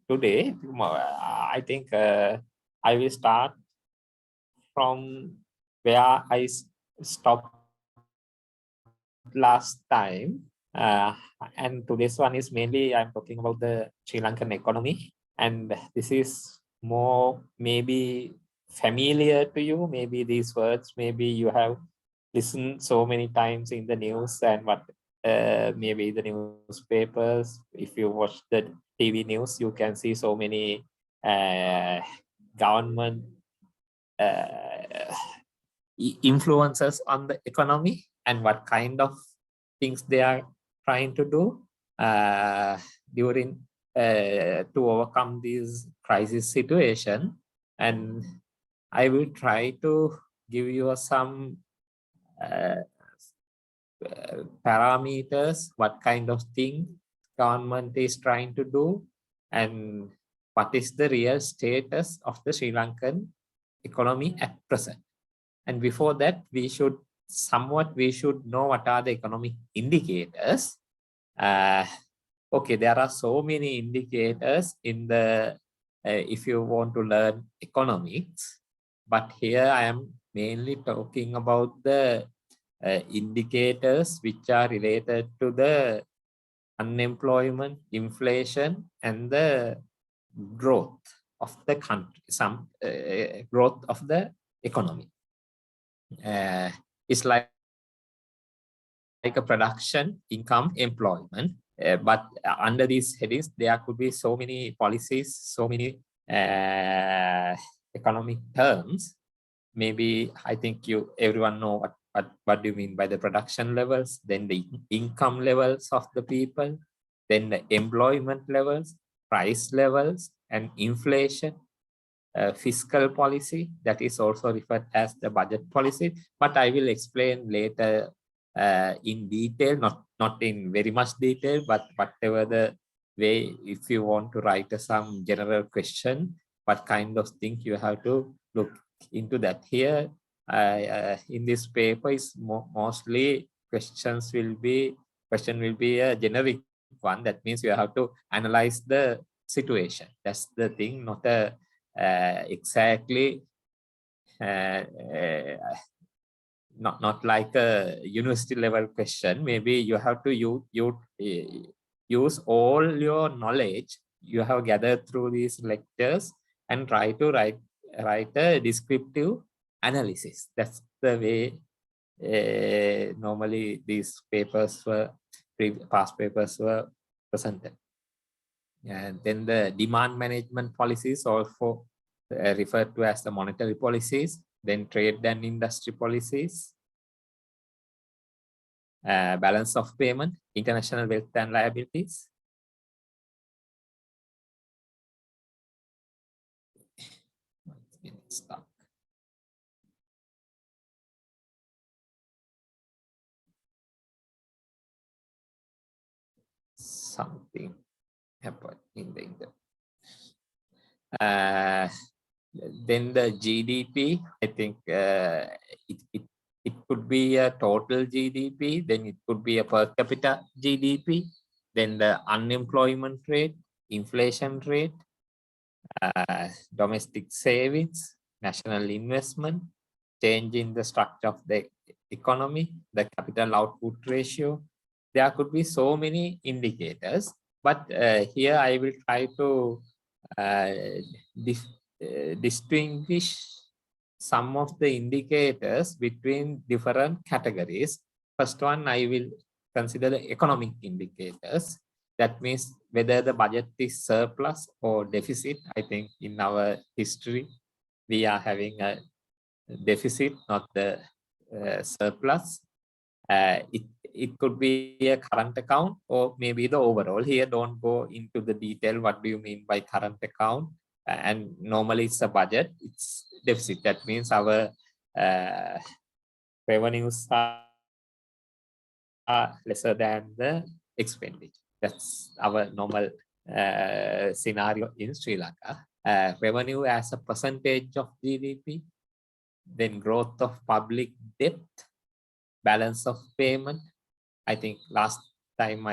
today. I think I will start from where I stopped last time. And today's one is mainly I'm talking about the Sri Lankan economy. And this is more maybe familiar to you. Maybe these words, maybe you have listened so many times in the news and what maybe the newspapers. If you watch the TV news, you can see so many government influences on the economy and what kind of things they are trying to do during to overcome this crisis situation. And I will try to give you some parameters, what kind of thing government is trying to do, and what is the real status of the Sri Lankan economy at present. And before that, we should know what are the economic indicators. Okay, there are so many indicators in the if you want to learn economics, but here I am mainly talking about the indicators which are related to the unemployment, inflation, and the growth of the country, some growth of the economy. It's like a production, income, employment. But under these headings, there could be so many policies, so many economic terms. Maybe I think everyone know what do you mean by the production levels, then the income levels of the people, then the employment levels, price levels, and inflation. Fiscal policy, that is also referred as the budget policy, but I will explain later in detail, not in very much detail, but whatever the way, if you want to write some general question, what kind of thing you have to look into that. Here in this paper is mostly question will be a generic one. That means you have to analyze the situation. That's the thing, not a exactly not like a university level question. Maybe you have to use all your knowledge you have gathered through these lectures and try to write a descriptive analysis. That's the way normally these papers were, past papers were presented. And then the demand management policies, also referred to as the monetary policies, then trade and industry policies, balance of payment, international wealth and liabilities. Something happened in the internet. Then the GDP, I think it could be a total GDP, then it could be a per capita GDP, then the unemployment rate, inflation rate, domestic savings, national investment, change in the structure of the economy, the capital output ratio. There could be so many indicators, but here I will try to distinguish some of the indicators between different categories. First one, I will consider the economic indicators. That means whether the budget is surplus or deficit. I think in our history, we are having a deficit, not the surplus. It could be a current account or maybe the overall. Here, don't go into the detail. What do you mean by current account? And normally it's a budget, it's deficit. That means our revenues are lesser than the expenditure. That's our normal scenario in Sri Lanka. Revenue as a percentage of GDP, then growth of public debt, balance of payment. I think last time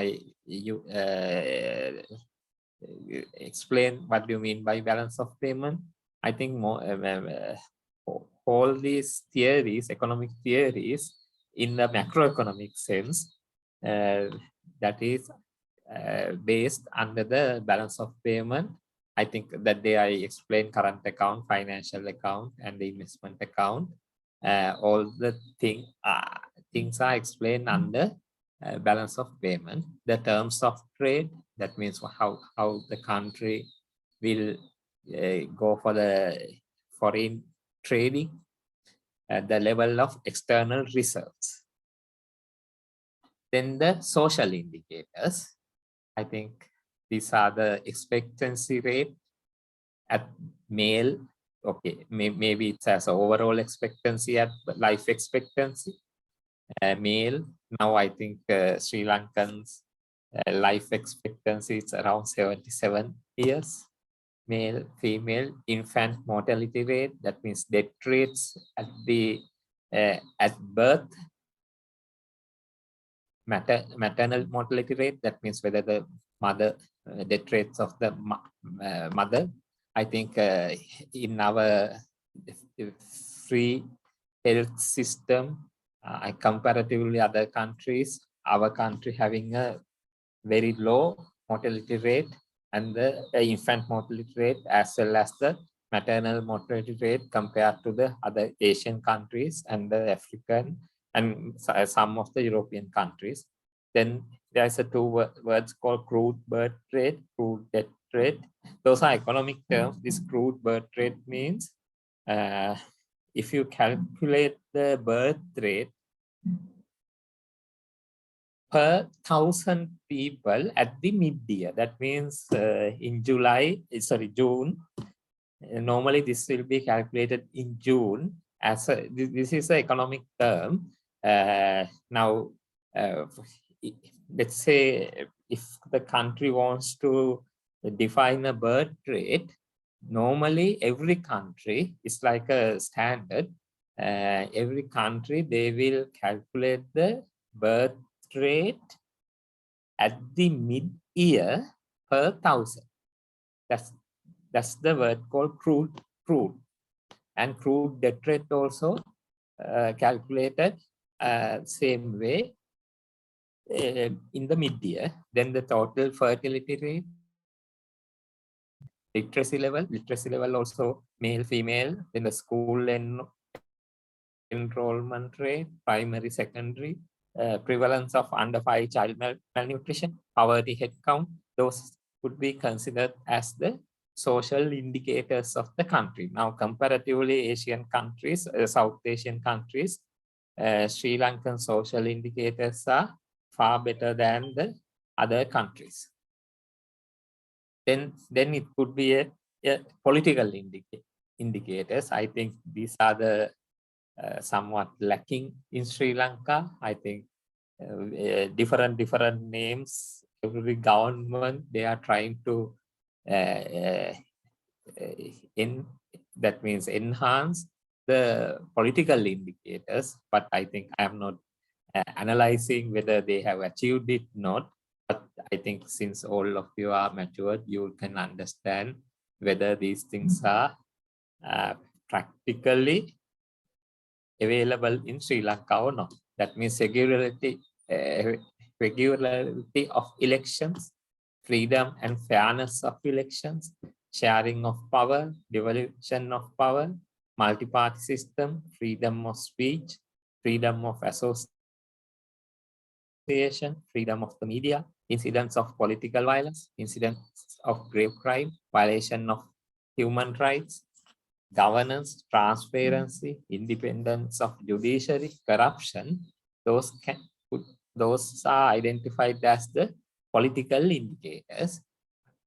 explain what do you mean by balance of payment. I think more all these theories, economic theories, in the macroeconomic sense, that is based under the balance of payment. I think that day I explained current account, financial account, and the investment account. All the things are explained under balance of payment. The terms of trade, that means how the country will go for the foreign trading, at the level of external reserves. Then the social indicators, I think these are the expectancy rate at male. Okay, maybe it has overall expectancy at life expectancy. Male, now I think Sri Lankan's life expectancy is around 77 years. Male, female, infant mortality rate, that means death rates at the at birth. Maternal mortality rate, that means whether the mother, death rates of the mother. I think in our free health system, comparatively other countries, our country having a very low mortality rate, and the infant mortality rate as well as the maternal mortality rate compared to the other Asian countries and the African and some of the European countries. Then there's a two words called crude birth rate, crude death rate. Those are economic terms. This crude birth rate means if you calculate the birth rate per 1,000 people at the mid-year, that means in June, normally this will be calculated in June. As this is an economic term. Now, let's say if the country wants to define a birth rate, normally every country is like a standard. Every country, they will calculate the birth rate at the mid-year per 1,000. That's the word called crude. And crude death rate also calculated same way in the mid-year. Then the total fertility rate, literacy level also male, female, then the school enrollment rate, primary, secondary, prevalence of under 5 child malnutrition, poverty head count, those could be considered as the social indicators of the country. Now, comparatively Asian countries, South Asian countries, Sri Lankan social indicators are far better than the other countries. Then it could be a political indicators. I think these are the somewhat lacking in Sri Lanka. I think different names, every government, they are trying to that means enhance the political indicators, but I think I am not analyzing whether they have achieved it or not. But I think since all of you are matured, you can understand whether these things are practically available in Sri Lanka or not. That means regularity of elections, freedom and fairness of elections, sharing of power, devolution of power, multi-party system, freedom of speech, freedom of association, freedom of the media, incidents of political violence, incidents of grave crime, violation of human rights, governance, transparency, independence of judiciary, corruption. Those are identified as the political indicators.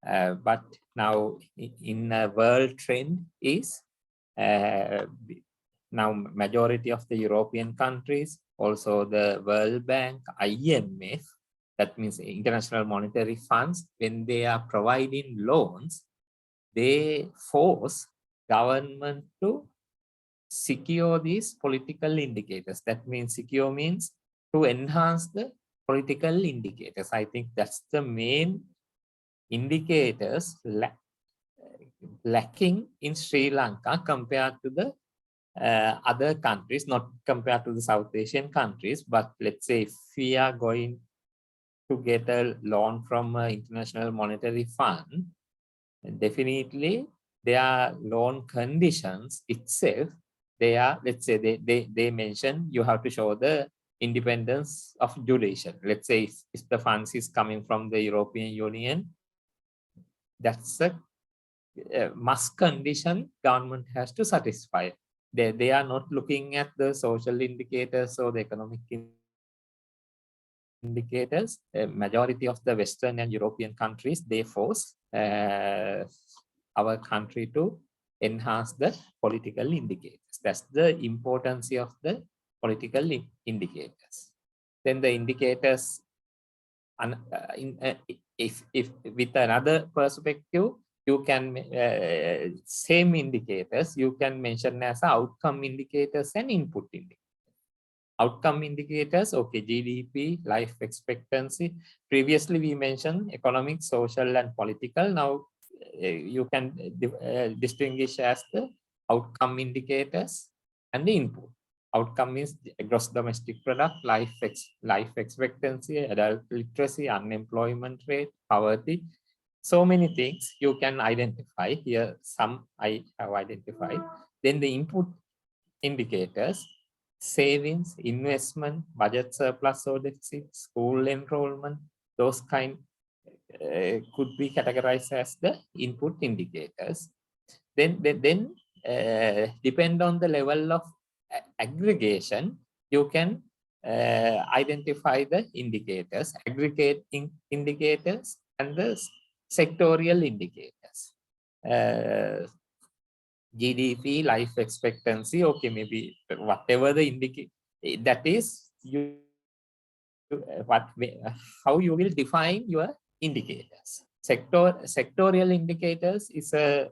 But now in a world trend is now majority of the European countries, also the World Bank, IMF, that means International Monetary Funds, when they are providing loans, they force government to secure these political indicators. That means secure means to enhance the political indicators. I think that's the main indicators lacking in Sri Lanka compared to the other countries, not compared to the South Asian countries, but let's say if we are going to get a loan from an International Monetary Fund, definitely their loan conditions itself, they are, let's say they mention you have to show the independence of jurisdiction. Let's say if the funds is coming from the European Union, that's a must condition government has to satisfy. They are not looking at the social indicators or the economic indicators. Majority of the Western and European countries, they force our country to enhance the political indicators. That's the importance of the political indicators. Then the indicators, if with another perspective, you can same indicators you can mention as outcome indicators and input indicators. Outcome indicators, okay, GDP, life expectancy. Previously we mentioned economic, social, and political. Now you can distinguish as the outcome indicators and the input. Outcome is gross domestic product, life expectancy, adult literacy, unemployment rate, poverty. So many things you can identify here. Some I have identified. Then the input indicators, savings, investment, budget surplus or deficit, school enrollment, those kind could be categorized as the input indicators. Then depend on the level of aggregation, you can identify the indicators, aggregating indicators and the sectorial indicators. GDP, life expectancy, okay, maybe whatever the indicate that is, you how you will define your indicators. Sectorial indicators is a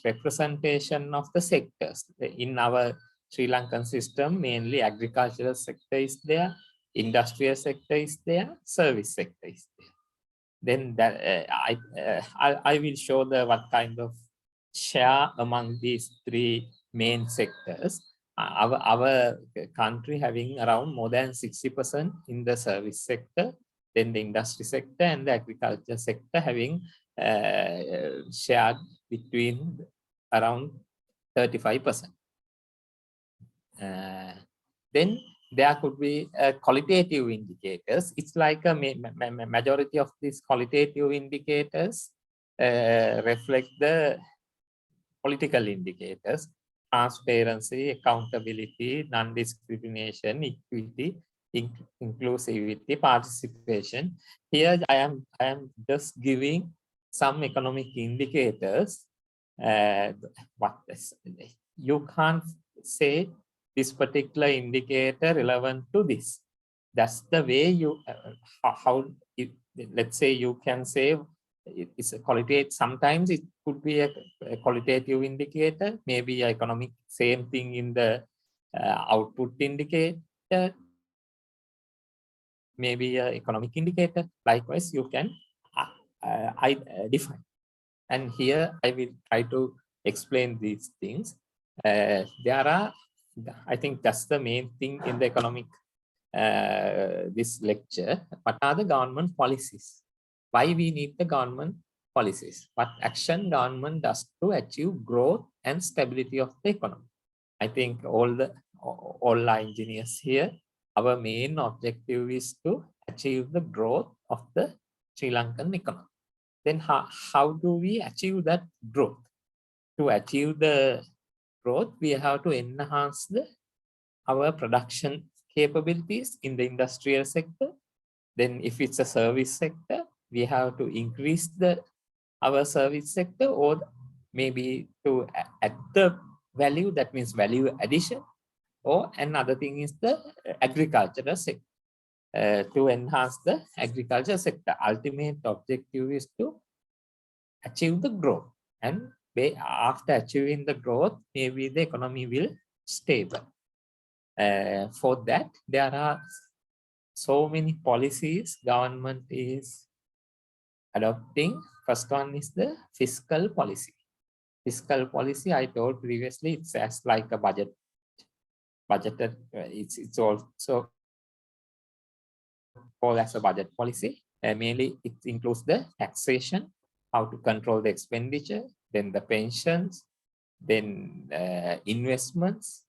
representation of the sectors. In our Sri Lankan system, mainly agricultural sector is there, industrial sector is there, service sector is there. Then that I will show the what kind of share among these three main sectors. Our country having around more than 60% in the service sector, then the industry sector and the agriculture sector having shared between around 35%. Then there could be qualitative indicators. It's like a majority of these qualitative indicators reflect the political indicators: transparency, accountability, non-discrimination, equity, inclusivity, participation. Here I am just giving some economic indicators. You can't say this particular indicator relevant to this. That's the way you let's say you can say it's a qualitative. Sometimes it could be a qualitative indicator, maybe economic, same thing in the output indicator, maybe an economic indicator. Likewise, you can define. And here I will try to explain these things. There are, I think that's the main thing in the economic, this lecture. What are the government policies? Why we need the government policies? What action government does to achieve growth and stability of the economy? I think all our engineers here, our main objective is to achieve the growth of the Sri Lankan economy. Then how do we achieve that growth? To achieve the growth, we have to enhance our production capabilities in the industrial sector. Then if it's a service sector, we have to increase our service sector, or maybe to add the value, that means value addition. Or another thing is the agricultural sector, to enhance the agriculture sector. Ultimate objective is to achieve the growth, and after achieving the growth, maybe the economy will stable. For that, there are so many policies government is adopting. First one is the fiscal policy. Fiscal policy, I told previously, it's as like a budgeted. It's also called as a budget policy. Mainly, it includes the taxation, how to control the expenditure, then the pensions, then investments,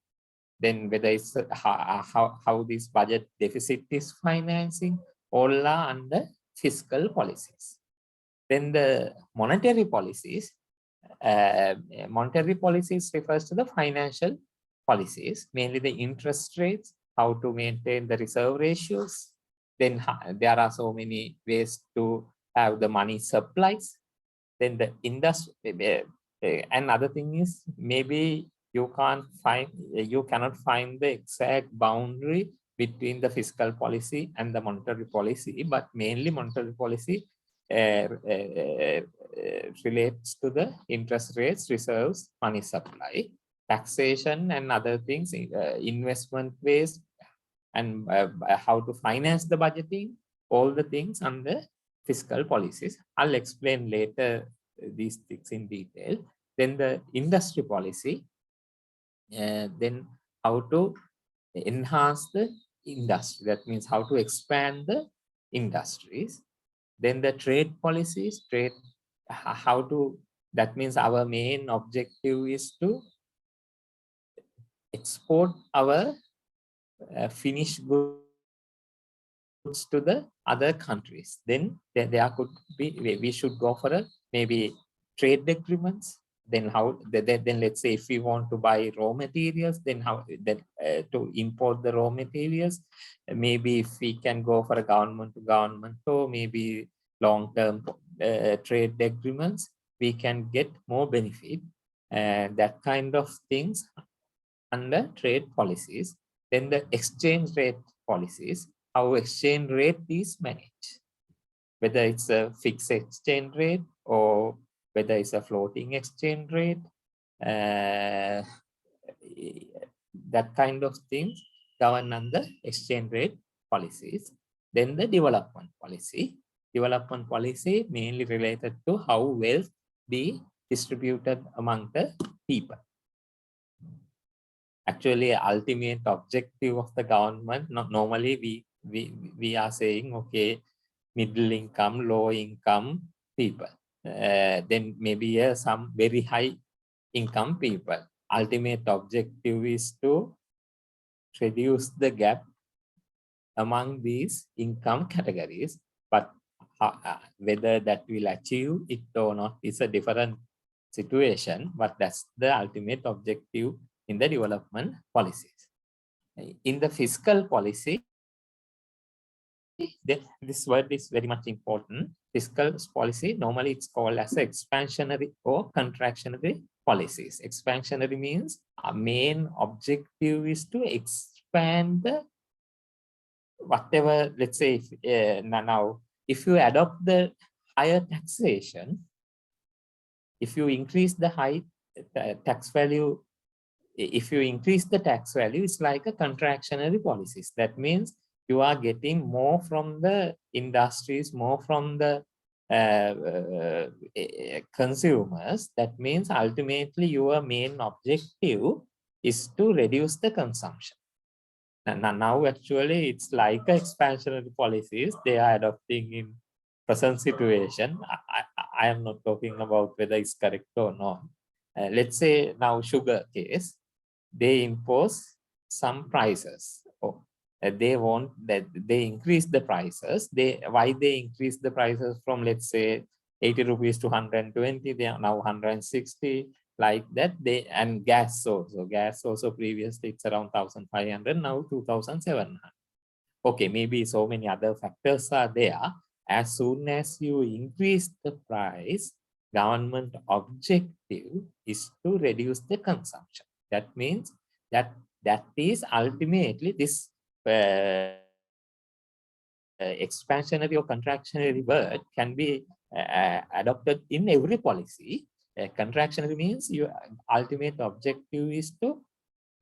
then whether it's how this budget deficit is financing, all are under fiscal policies. Then the monetary policies refers to the financial policies, mainly the interest rates, how to maintain the reserve ratios. Then there are so many ways to have the money supplies. Then the industry, and other thing is maybe you cannot find the exact boundary between the fiscal policy and the monetary policy, but mainly monetary policy relates to the interest rates, reserves, money supply, taxation and other things, investment ways, and how to finance the budgeting, all the things under fiscal policies. I'll explain later these things in detail. Then the industry policy, then how to enhance the industry. That means how to expand the industries. Then the trade policies, how to, that means our main objective is to export our finished goods to the other countries. Then there could be, we should go for a maybe trade agreements. Then how, then let's say if we want to buy raw materials, then how that to import the raw materials, maybe if we can go for a government to government or maybe long-term trade agreements, we can get more benefit, that kind of things under trade policies. Then the exchange rate policies, how exchange rate is managed, whether it's a fixed exchange rate or whether it's a floating exchange rate, that kind of things govern under exchange rate policies. Then the development policy. Development policy mainly related to how wealth be distributed among the people. Actually, ultimate objective of the government, not normally we are saying, okay, middle income, low income people, then maybe some very high income people. Ultimate objective is to reduce the gap among these income categories, but whether that will achieve it or not is a different situation, but that's the ultimate objective in the development policies. In the fiscal policy, this word is very much important. Fiscal policy, normally it's called as expansionary or contractionary policies. Expansionary means our main objective is to expand the whatever, let's say, now, if you adopt the higher taxation, if you increase the high tax value, if you increase the tax value, it's like a contractionary policies. That means you are getting more from the industries, more from the consumers. That means ultimately your main objective is to reduce the consumption. Now actually it's like expansionary policies they are adopting in present situation. I am not talking about whether it's correct or not. Let's say now sugar case, they impose some prices. They want that they increase the prices. Why they increase the prices from, let's say, 80 rupees to 120, they are now 160, like that. And gas also previously it's around 1,500, now 2,700. Okay, maybe so many other factors are there. As soon as you increase the price, government objective is to reduce the consumption. That means that is ultimately this expansionary or contractionary word can be adopted in every policy. Contractionary means your ultimate objective is to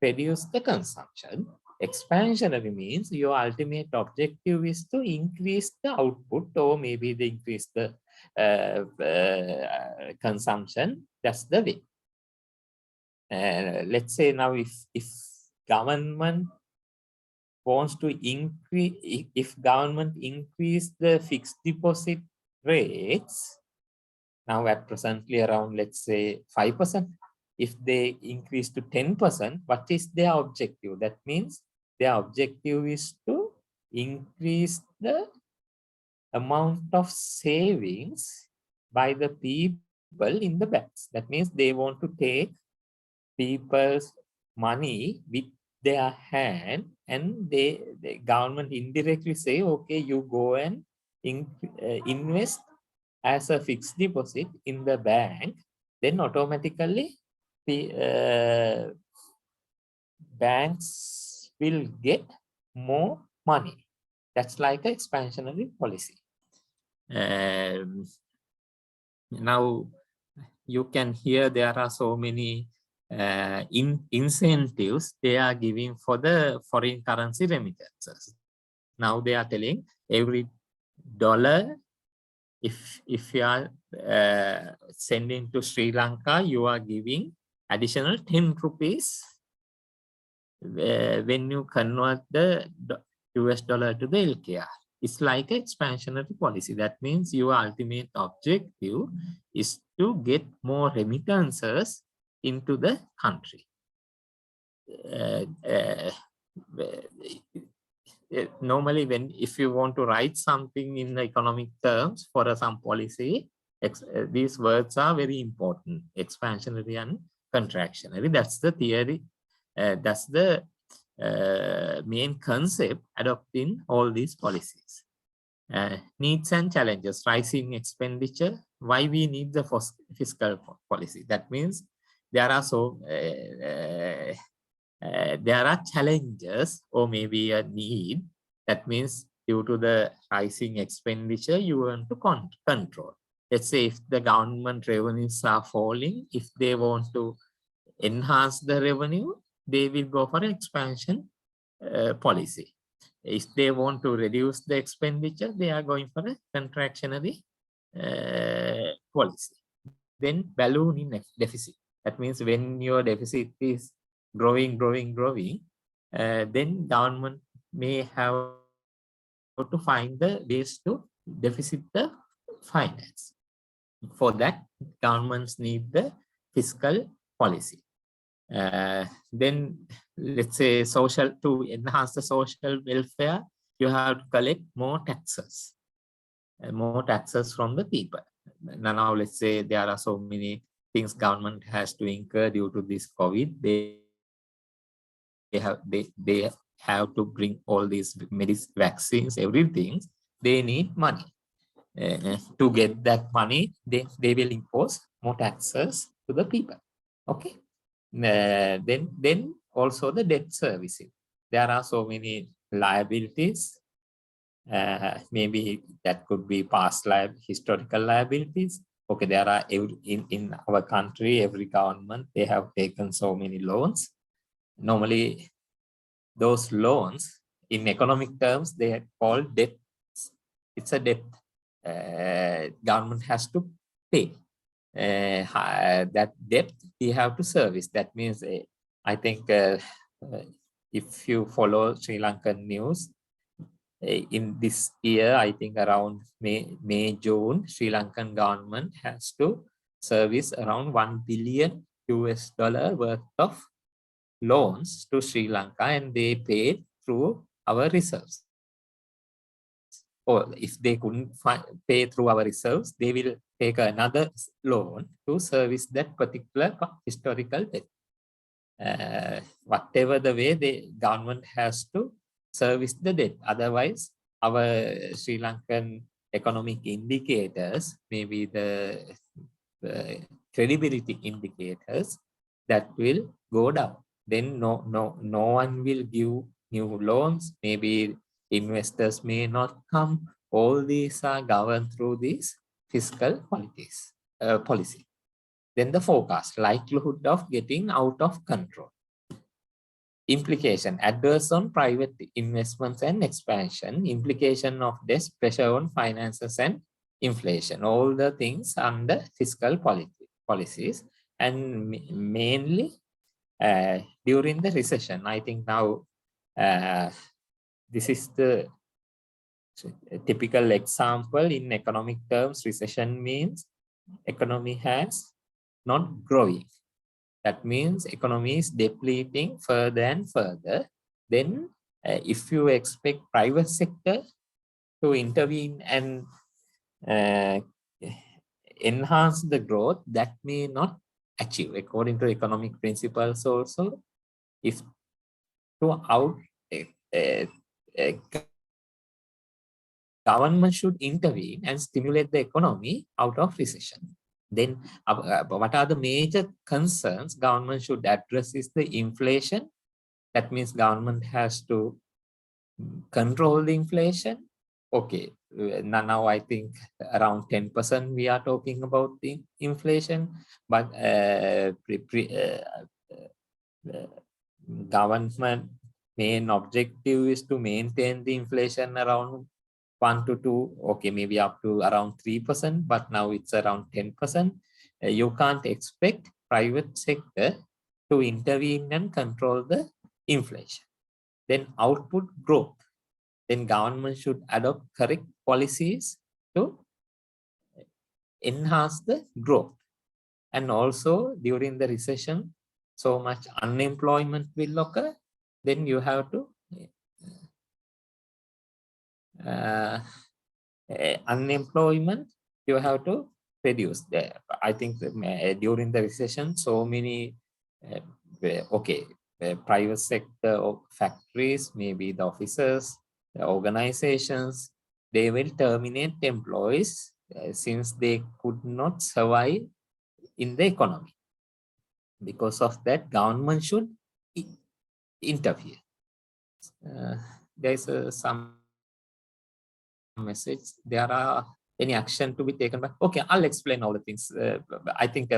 reduce the consumption. Expansionary means your ultimate objective is to increase the output, or maybe they increase the consumption. That's the way. Let's say now if government wants to increase, if government increase the fixed deposit rates, now at presently around, let's say 5%, if they increase to 10%, what is their objective? That means their objective is to increase the amount of savings by the people in the banks. That means they want to take people's money with their hand, and the government indirectly say, okay, you go and invest as a fixed deposit in the bank, then automatically the banks will get more money. That's like an expansionary policy. Now you can hear there are so many incentives they are giving for the foreign currency remittances. Now they are telling every dollar, if you are sending to Sri Lanka, you are giving additional 10 rupees when you convert the US dollar to the LKR. It's like an expansionary policy. That means your ultimate objective is to get more remittances into the country. Normally, if you want to write something in economic terms for some policy, these words are very important: expansionary and contractionary. That's the theory. That's the main concept adopting all these policies. Needs and challenges: rising expenditure. Why we need the fiscal policy? That means there are there are challenges, or maybe a need. That means due to the rising expenditure, you want to control. Let's say if the government revenues are falling, if they want to enhance the revenue, they will go for expansion policy. If they want to reduce the expenditure, they are going for a contractionary policy. Then balloon in deficit. That means when your deficit is growing, then government may have to find the ways to deficit the finance. For that, governments need the fiscal policy. Then let's say to enhance the social welfare, you have to collect more taxes from the people. Now let's say there are so many things government has to incur due to this COVID. They have to bring all these vaccines, everything. They need money. To get that money, they will impose more taxes to the people. Okay. Then also the debt servicing. There are so many liabilities. Maybe that could be past historical liabilities. Okay, there are in our country, every government, they have taken so many loans. Normally, those loans in economic terms, they are called debt. It's a debt. Government has to pay. That debt we have to service. That means I think if you follow Sri Lankan news, in this year, I think around May, June, Sri Lankan government has to service around $1 billion worth of loans to Sri Lanka, and they paid through our reserves. Or if they couldn't pay through our reserves, they will take another loan to service that particular historical debt. Whatever the way, the government has to service the debt. Otherwise, our Sri Lankan economic indicators, maybe the credibility indicators, that will go down. Then no one will give new loans. Maybe investors may not come. All these are governed through these fiscal policy. Then the forecast, likelihood of getting out of control. Implication, adverse on private investments and expansion. Implication of this, pressure on finances and inflation, all the things under fiscal policies, and mainly during the recession. I think now this is the typical example in economic terms. Recession means economy has not growing. That means economy is depleting further and further. Then if you expect private sector to intervene and enhance the growth, that may not achieve according to economic principles also. If to out government should intervene and stimulate the economy out of recession. Then what are the major concerns government should address is the inflation. That means government has to control the inflation. Okay, now I think around 10% we are talking about the inflation, but government main objective is to maintain the inflation around 1 to 2, okay, maybe up to around 3%, but now it's around 10%. You can't expect private sector to intervene and control the inflation. Then output growth. Then government should adopt correct policies to enhance the growth. And also during the recession, so much unemployment will occur. Then you have to unemployment, you have to reduce there. I think during the recession, so many private sector factories, maybe the offices, the organizations, they will terminate employees since they could not survive in the economy. Because of that, government should interfere. There is some message. There are any action to be taken by. Okay, I'll explain all the things. I think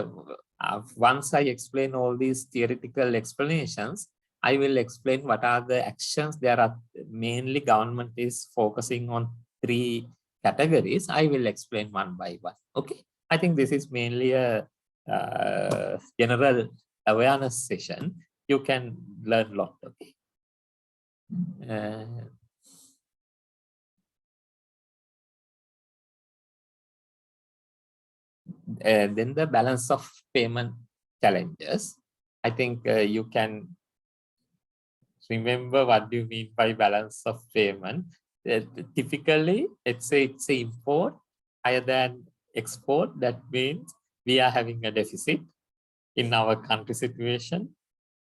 once I explain all these theoretical explanations, I will explain what are the actions. There are mainly government is focusing on 3 categories. I will explain one by one. Okay, I think this is mainly a general awareness session. You can learn a lot. Okay. Then the balance of payment challenges. I think you can remember what do you mean by balance of payment. Typically, let's say it's an import higher than export. That means we are having a deficit in our country situation.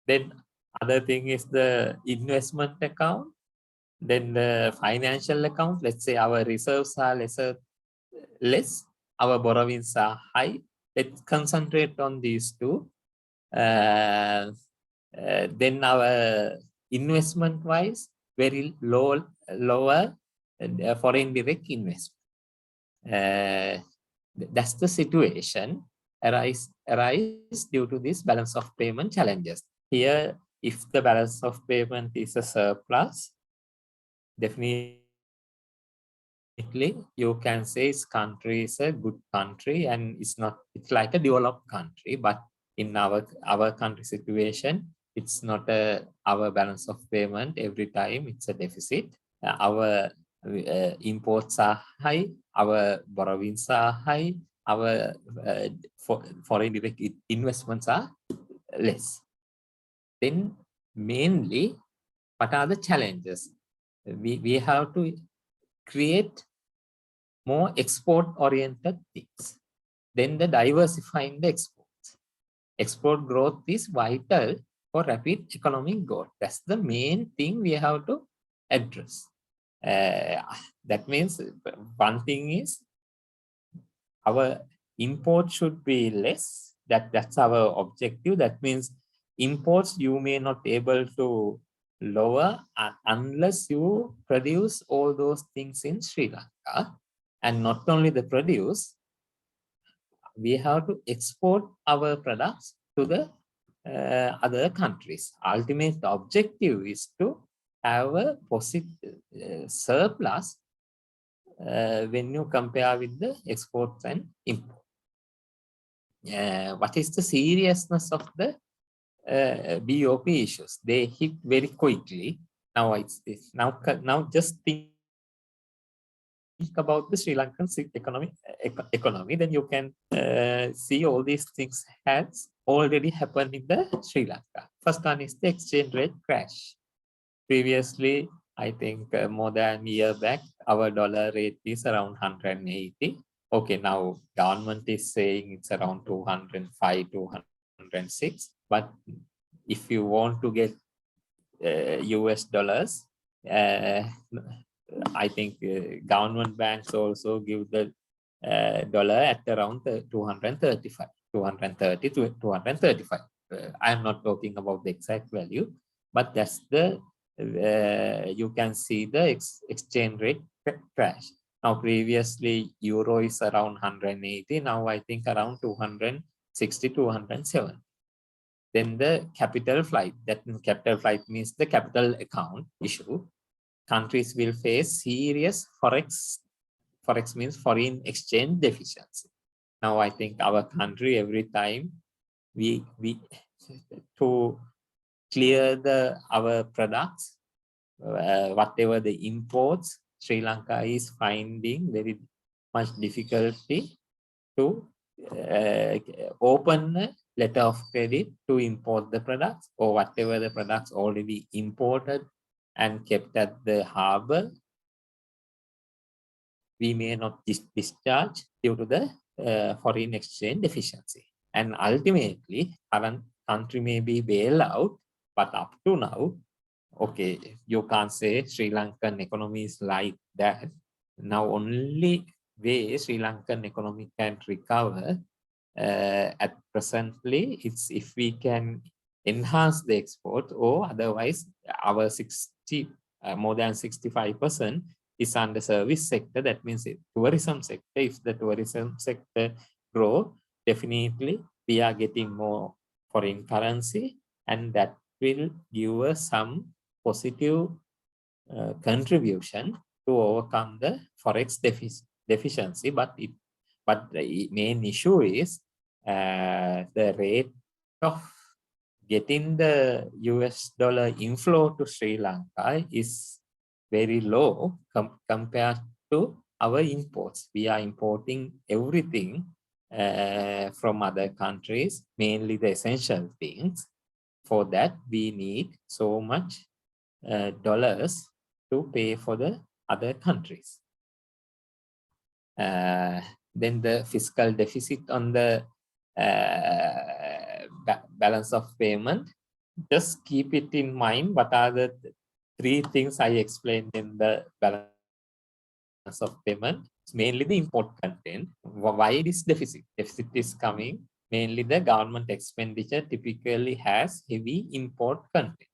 Then other thing is the investment account. Then the financial account. Let's say our reserves are less, our borrowings are high. Let's concentrate on these 2. Then our investment wise, very lower foreign direct investment. That's the situation arise due to this balance of payment challenges. Here, if the balance of payment is a surplus, definitely you can say this country is a good country and it's like a developed country, but in our country situation, it's not our balance of payment every time, it's a deficit. Our imports are high, our borrowings are high, our foreign direct investments are less. Then mainly, what are the challenges? We have to create more export-oriented things. Then the diversifying the exports. Export growth is vital for rapid economic growth. That's the main thing we have to address. That means one thing is our import should be less. That's our objective. That means imports you may not able to lower unless you produce all those things in Sri Lanka. And not only the produce, we have to export our products to the other countries. Ultimate objective is to have a positive surplus when you compare with the exports and import. What is the seriousness of the BOP issues? They hit very quickly. Now now just think about the Sri Lankan economy, then you can see all these things has already happened in the Sri Lanka. First one is the exchange rate crash. Previously, I think more than a year back, our dollar rate is around 180. Okay, now government is saying it's around 205, 206. But if you want to get US dollars, I think government banks also give the dollar at around 235, 230 to 235. I'm not talking about the exact value, but that's the you can see the exchange rate crash. Now, previously, euro is around 180. Now, I think around 260, 207. Then the capital flight, that capital flight means the capital account issue. Countries will face serious forex means foreign exchange deficiency. Now, I think our country, every time we to clear our products, whatever the imports, Sri Lanka is finding very much difficulty to open a letter of credit to import the products, or whatever the products already imported and kept at the harbor, we may not discharge due to the foreign exchange deficiency. And ultimately, current country may be bailed out, but up to now, okay, you can't say Sri Lankan economy is like that. Now, only way Sri Lankan economy can recover at presently, it's if we can enhance the export, or otherwise our 60 more than 65% is under service sector. That means tourism sector. If the tourism sector grow, definitely we are getting more foreign currency, and that will give us some positive contribution to overcome the forex deficiency. But the main issue is the rate of getting the US dollar inflow to Sri Lanka is very low compared to our imports. We are importing everything from other countries, mainly the essential things. For that, we need so much dollars to pay for the other countries. Then the fiscal deficit on the balance of payment, just keep it in mind. What are the three things I explained in the balance of payment? It's mainly the import content. Why this deficit? Deficit is coming mainly the government expenditure typically has heavy import content.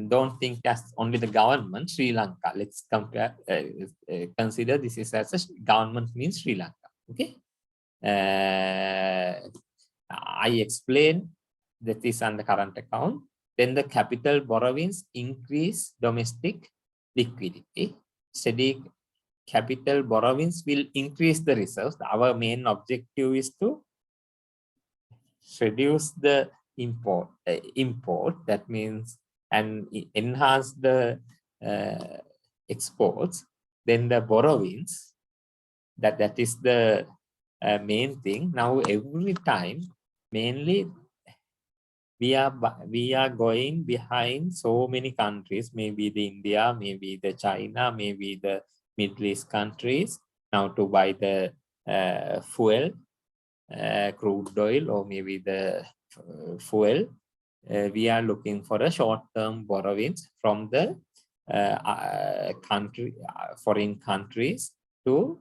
Don't think that's only the government, Sri Lanka. Let's compare, consider this is as a government means Sri Lanka. Okay. I explained that is on the current account. Then the capital borrowings increase domestic liquidity. Steady capital borrowings will increase the reserves. Our main objective is to reduce the import. That means and enhance the exports. Then the borrowings. That is the main thing. Now every time, mainly we are going behind so many countries. Maybe the India, maybe the China, maybe the Middle East countries. Now to buy the fuel, crude oil, or maybe the fuel. We are looking for a short-term borrowings from the foreign countries to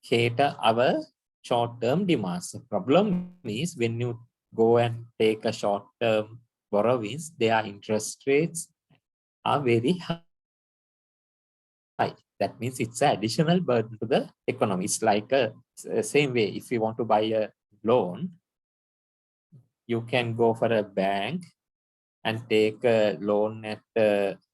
cater our short-term demands. The problem is when you go and take a short-term borrowings, their interest rates are very high. That means it's an additional burden to the economy. It's like same way. If you want to buy a loan, you can go for a bank and take a loan at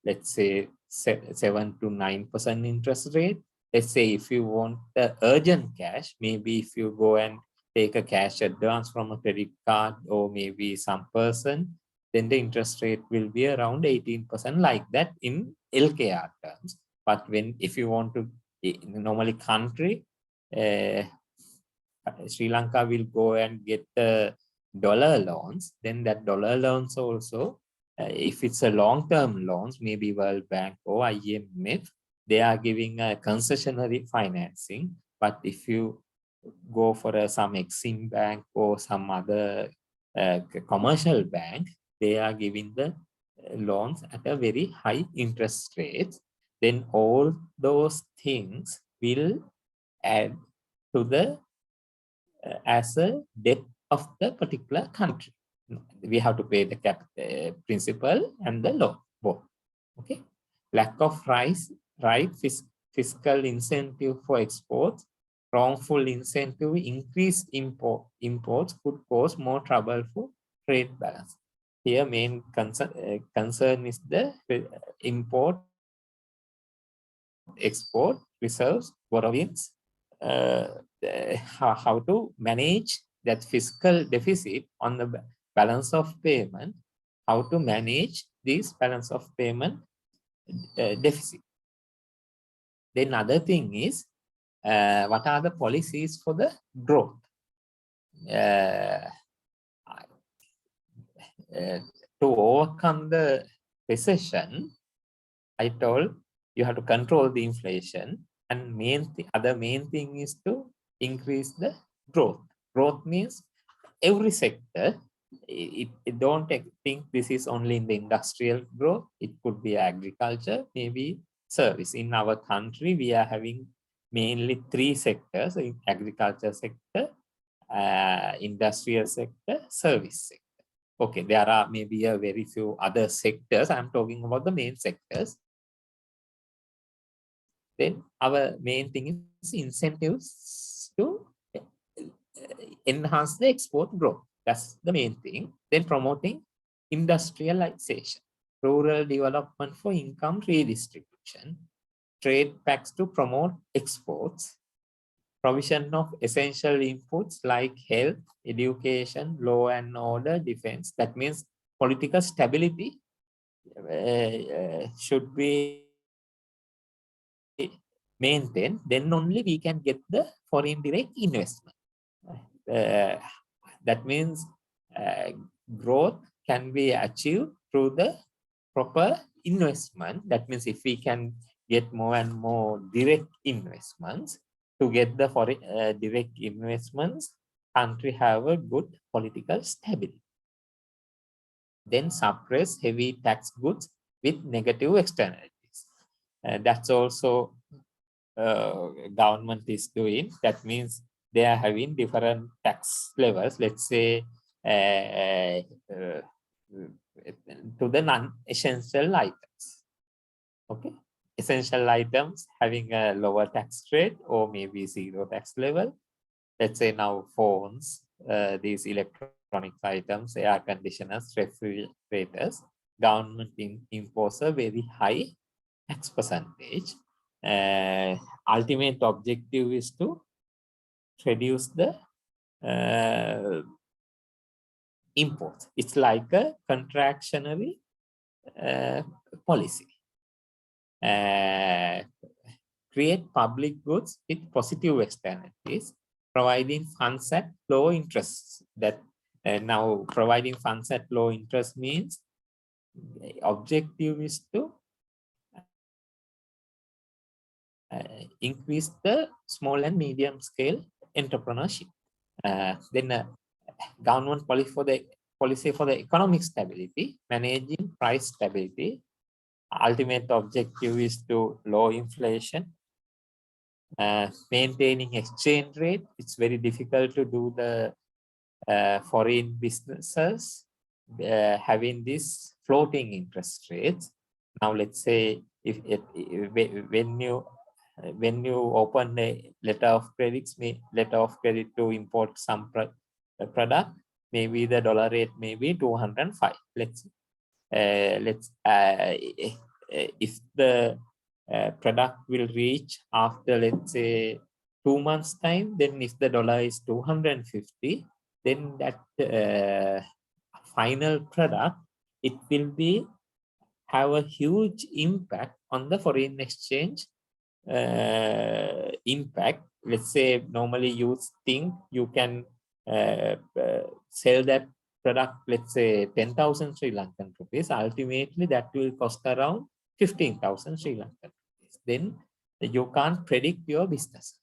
let's say 7 to 9% interest rate. Let's say if you want the urgent cash, maybe if you go and take a cash advance from a credit card or maybe some person, then the interest rate will be around 18%, like that in LKR terms. But if you want to, normally country, Sri Lanka will go and get the dollar loans, then that dollar loans also, if it's a long-term loans, maybe World Bank or IMF, they are giving a concessionary financing. But if you go for some Exim Bank or some other commercial bank, they are giving the loans at a very high interest rate. Then all those things will add to the as a debt of the particular country. We have to pay the principal and the loan both. Okay. Lack of right fiscal incentive for exports, wrongful incentive increase imports could cause more trouble for trade balance. Here main concern is the import, export, reserves, borrowings, how to manage that fiscal deficit on the balance of payment, how to manage this balance of payment deficit. Then other thing is, what are the policies for the growth? To overcome the recession, I told you have to control the inflation, and other main thing is to increase the growth. Growth means every sector. Don't think this is only in the industrial growth. It could be agriculture, maybe service. In our country, we are having mainly 3 sectors: in agriculture sector, industrial sector, service sector. Okay, there are maybe a very few other sectors. I'm talking about the main sectors. Then our main thing is incentives to enhance the export growth. That's the main thing. Then promoting industrialization, rural development for income redistribution, trade pacts to promote exports, provision of essential inputs like health, education, law and order, defense. That means political stability should be maintained. Then only we can get the foreign direct investment. That means growth can be achieved through the proper investment. That means if we can get more and more direct investments, to get the foreign direct investments, country have a good political stability. Then suppress heavy tax goods with negative externalities. That's also government is doing. That means they are having different tax levels. Let's say to the non-essential items. Okay, essential items having a lower tax rate or maybe 0 tax level. Let's say now phones, these electronic items, air conditioners, refrigerators, government impose a very high tax percentage. Ultimate objective is to reduce the imports. It's like a contractionary policy. Create public goods with positive externalities, providing funds at low interest. That now providing funds at low interest means the objective is to increase the small and medium scale entrepreneurship. Then government policy for the economic stability, managing price stability. Ultimate objective is to low inflation, maintaining exchange rate. It's very difficult to do the foreign businesses having this floating interest rates. Now let's say when you open a letter of credit to import some product, maybe the dollar rate may be 205. if the product will reach after, let's say, 2 months time, then if the dollar is 250, then that final product, it will be have a huge impact on the foreign exchange impact. Let's say normally you think you can sell that product, let's say 10,000 Sri Lankan rupees. Ultimately, that will cost around 15,000 Sri Lankan rupees. Then you can't predict your businesses.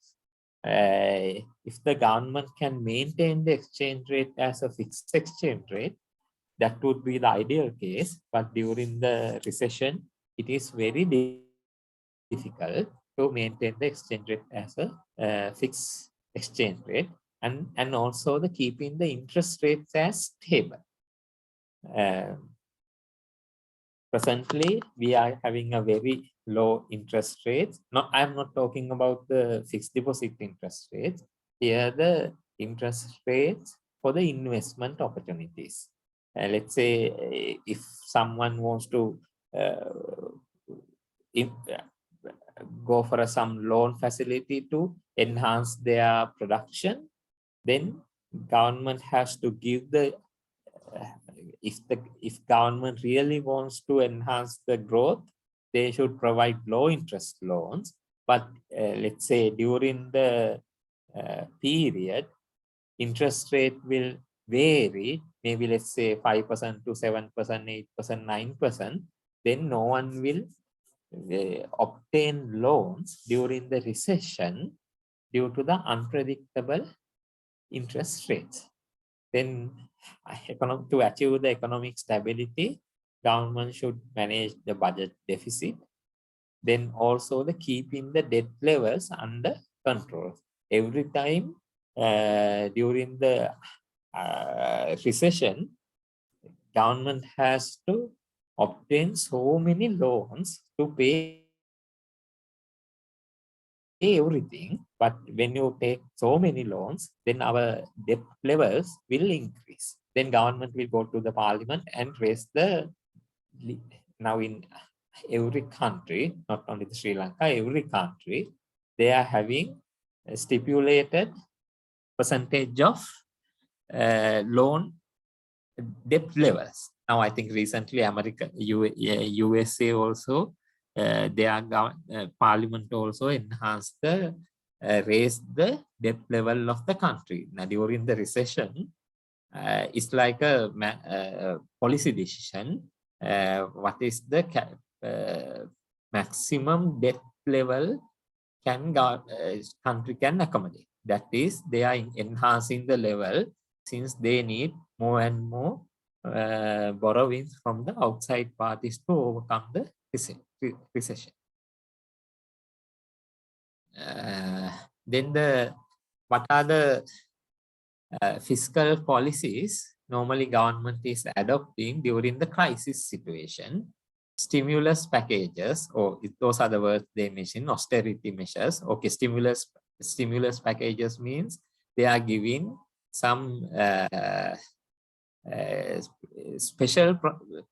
If the government can maintain the exchange rate as a fixed exchange rate, that would be the ideal case. But during the recession, it is very difficult to maintain the exchange rate as a fixed exchange rate, and also the keeping the interest rates as stable. Presently, we are having a very low interest rates. I'm not talking about the fixed deposit interest rates. Here, the interest rates for the investment opportunities. Let's say if someone wants to go for some loan facility to enhance their production, then government has to give the if government really wants to enhance the growth, they should provide low interest loans. But let's say during the period, interest rate will vary, maybe let's say 5% to 7%, 8%, 9%, then no one will obtain loans during the recession due to the unpredictable interest rates. Then to achieve the economic stability, government should manage the budget deficit. Then also the keeping the debt levels under control. Every time during the recession, government has to obtain so many loans to pay everything. But when you take so many loans, then our debt levels will increase. Then government will go to the parliament and raise the, now in every country, not only the Sri Lanka, every country, they are having a stipulated percentage of loan debt levels. Now, I think recently America, USA also, their parliament also enhanced the raised the debt level of the country. Now, during the recession, it's like a policy decision. What is the maximum debt level can country can accommodate? That is, they are enhancing the level since they need more and more borrowings from the outside parties to overcome the recession. Then what are the fiscal policies normally government is adopting during the crisis situation? Stimulus packages, or those are the words they mention, austerity measures. Okay, stimulus packages means they are giving some special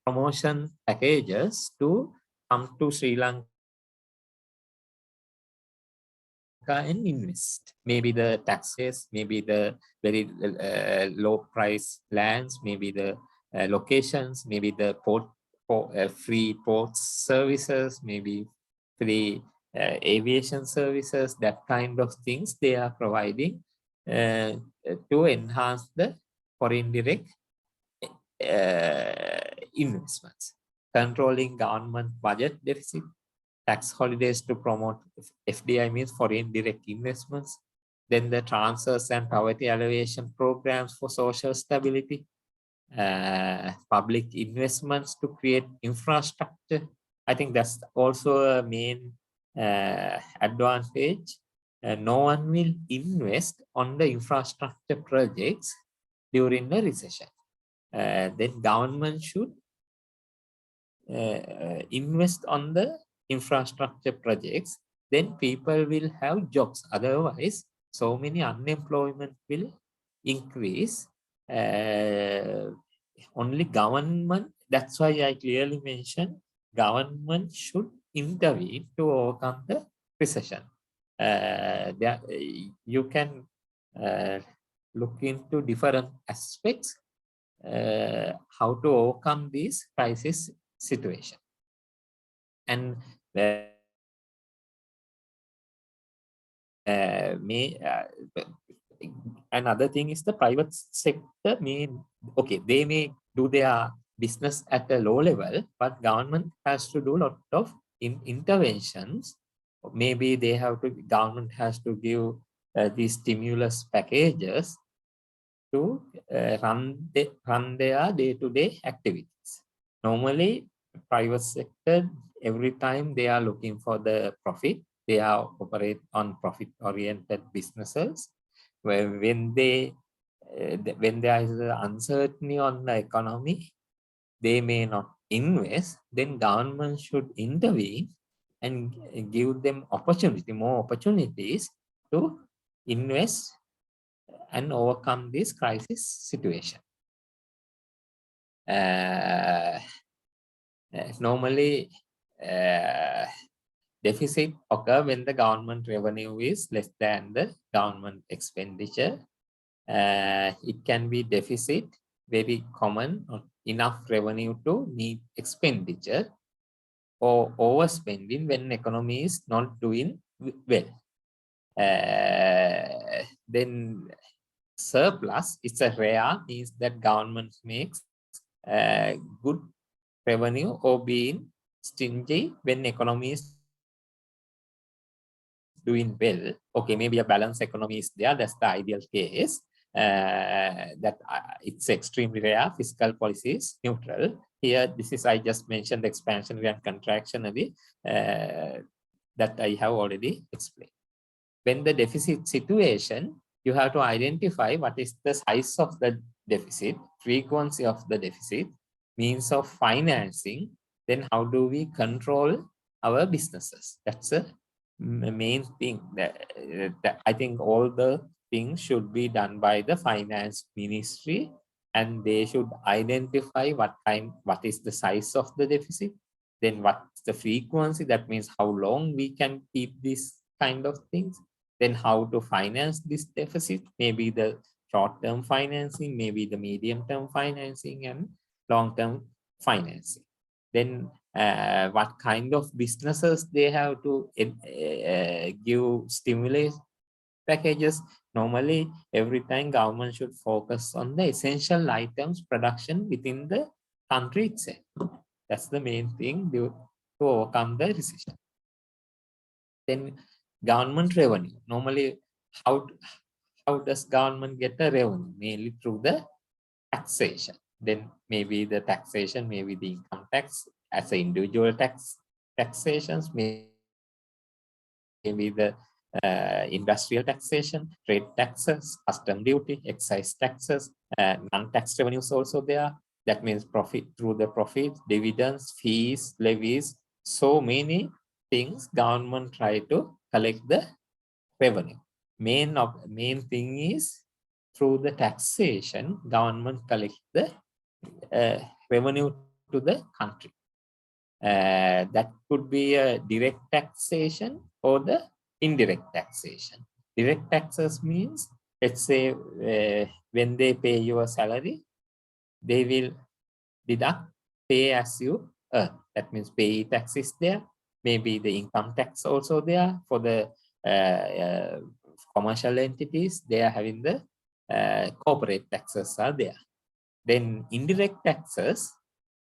promotion packages to come to Sri Lanka and invest. Maybe the taxes, maybe the very low price lands, maybe the locations, maybe the free port services, maybe free aviation services, that kind of things they are providing to enhance the foreign direct investments. Controlling government budget deficit, tax holidays to promote FDI means foreign direct investments. Then the transfers and poverty alleviation programs for social stability, public investments to create infrastructure. I think that's also a main advantage. No one will invest on the infrastructure projects during the recession. Then government should invest on the infrastructure projects, then people will have jobs. Otherwise, so many unemployment will increase. Only government, that's why I clearly mentioned government should intervene to overcome the recession. You can look into different aspects how to overcome this crisis situation. And another thing is the private sector they may do their business at a low level, but government has to do a lot of interventions. Maybe government has to give these stimulus packages to run their day-to-day activities. Normally, private sector, every time they are looking for the profit, they are operate on profit-oriented businesses. When there is uncertainty on the economy, they may not invest. Then government should intervene and give them more opportunities to invest and overcome this crisis situation. Normally, deficit occur when the government revenue is less than the government expenditure. It can be deficit, very common, enough revenue to meet expenditure, or overspending when economy is not doing well. Then surplus, it's a rare, means that government makes good revenue or being stingy when economy is doing well. Okay, maybe a balanced economy is there. That's the ideal case. It's extremely rare. Fiscal policies neutral. Here, I just mentioned expansionary and contractionary that I have already explained. When the deficit situation, you have to identify what is the size of the deficit, frequency of the deficit, means of financing, then how do we control our businesses? That's a main thing. That I think all the things should be done by the finance ministry, and they should identify what is the size of the deficit, then what's the frequency, that means how long we can keep this kind of things, then how to finance this deficit, maybe the short-term financing, maybe the medium-term financing, and long-term financing. Then what kind of businesses they have to give stimulus packages. Normally, every time government should focus on the essential items production within the country itself. That's the main thing to overcome the recession. Then government revenue. Normally, how does government get the revenue? Mainly through the taxation. Then maybe the taxation, maybe the income tax as an individual taxations, maybe the industrial taxation, trade taxes, custom duty, excise taxes, non-tax revenues also there. That means profit through the profit, dividends, fees, levies, so many things government try to collect the revenue. Main thing is through the taxation, government collect the revenue to the country. That could be a direct taxation or the indirect taxation. Direct taxes means, let's say, when they pay your salary, they will deduct pay as you earn. That means pay tax is there. Maybe the income tax also there for the commercial entities. They are having the corporate taxes are there. Then indirect taxes,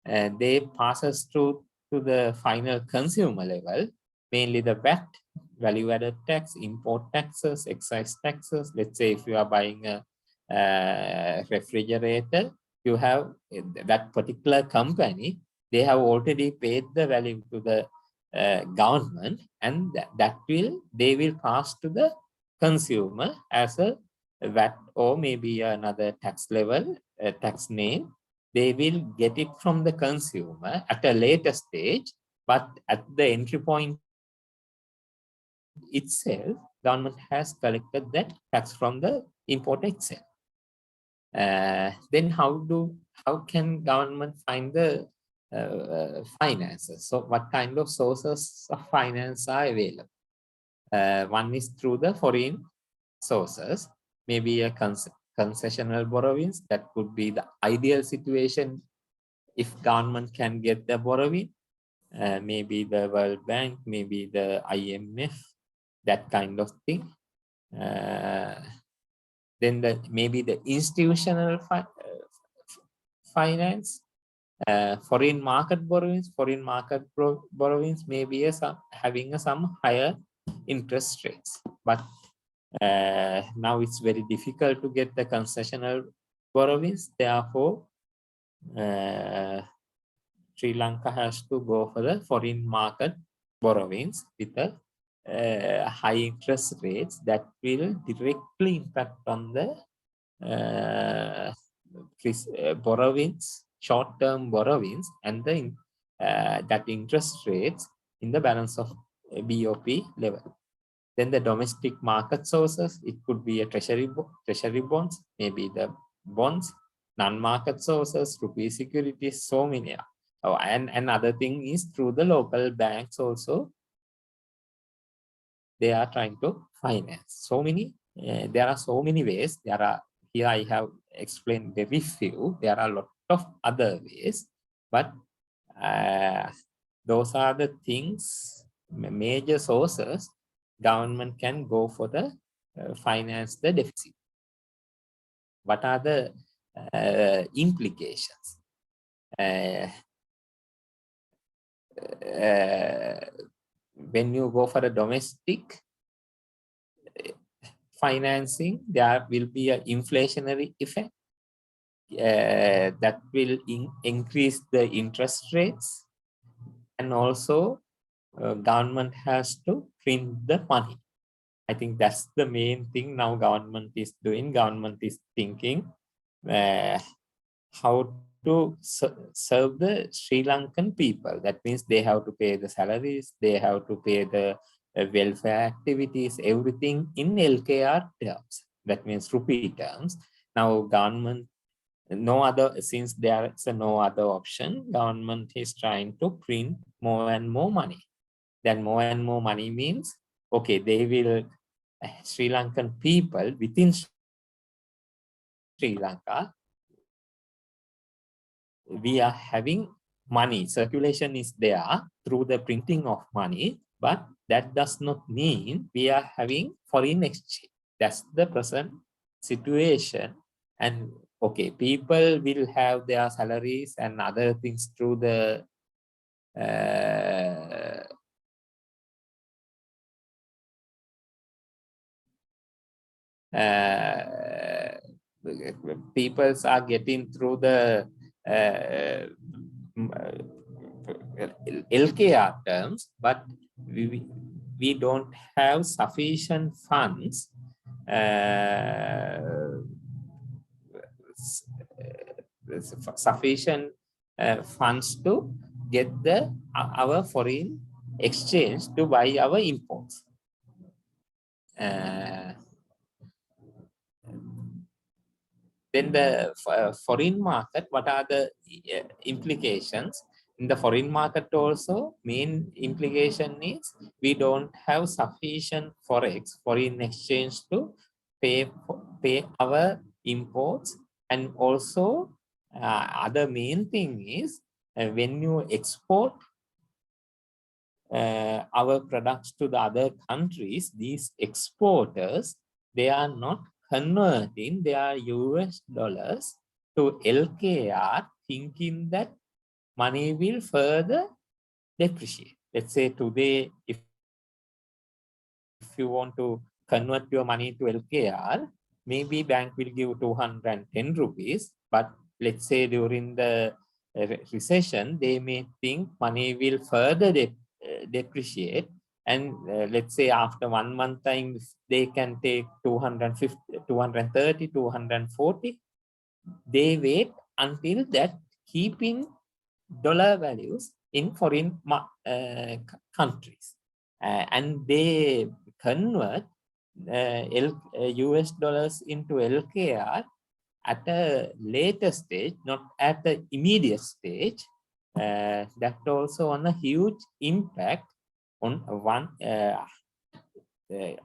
they passes through to the final consumer level, mainly the VAT, value-added tax, import taxes, excise taxes. Let's say if you are buying a refrigerator, you have that particular company, they have already paid the value to the government, and they will pass to the consumer as a VAT or maybe another tax level, tax name. They will get it from the consumer at a later stage, but at the entry point itself, government has collected that tax from the importer itself. Then how can government find the finances. So what kind of sources of finance are available? One is through the foreign sources, maybe a concessional borrowings. That could be the ideal situation if government can get the borrowing. Maybe the World Bank, maybe the IMF, that kind of thing. Then maybe the institutional finance, foreign market borrowings. Foreign market borrowings may be having some higher interest rates, but now it's very difficult to get the concessional borrowings. Therefore, Sri Lanka has to go for the foreign market borrowings with a high interest rates that will directly impact on the borrowings, short-term borrowings, and the that interest rates in the balance of BOP level. Then the domestic market sources, it could be a treasury bonds, maybe the bonds, non-market sources, rupee securities, so many. Oh, and another thing is through the local banks also, they are trying to finance. So many, there are so many ways. There are, here I have explained very few. There are a lot of other ways, but those are the things, major sources government can go for the finance the deficit. What are the implications? When you go for a domestic financing, there will be an inflationary effect that will increase the interest rates, and also government has to print the money. I think that's the main thing now government is doing. Government is thinking how to serve the Sri Lankan people. That means they have to pay the salaries, they have to pay the welfare activities, everything in LKR terms. That means rupee terms. Now government, no other, since there is no other option, government is trying to print more and more money. Then more and more money means, okay, they will, Sri Lankan people within Sri Lanka, we are having money, circulation is there through the printing of money, but that does not mean we are having foreign exchange. That's the present situation. And okay, people will have their salaries and other things through the people are getting through the LKR terms, but we don't have sufficient funds funds to get our foreign exchange to buy our imports. Then the foreign market, what are the implications? In the foreign market also, main implication is we don't have sufficient forex, foreign exchange to pay our imports. And also other main thing is when you export our products to the other countries, these exporters, they are not converting their US dollars to LKR, thinking that money will further depreciate. Let's say today, if you want to convert your money to LKR, maybe bank will give 210 rupees, but let's say during the recession, they may think money will further depreciate, and let's say after 1 month time they can take 250, 230, 240. They wait until that, keeping dollar values in foreign countries, and they convert US dollars into LKR at a later stage, not at the immediate stage. that also on a huge impact on one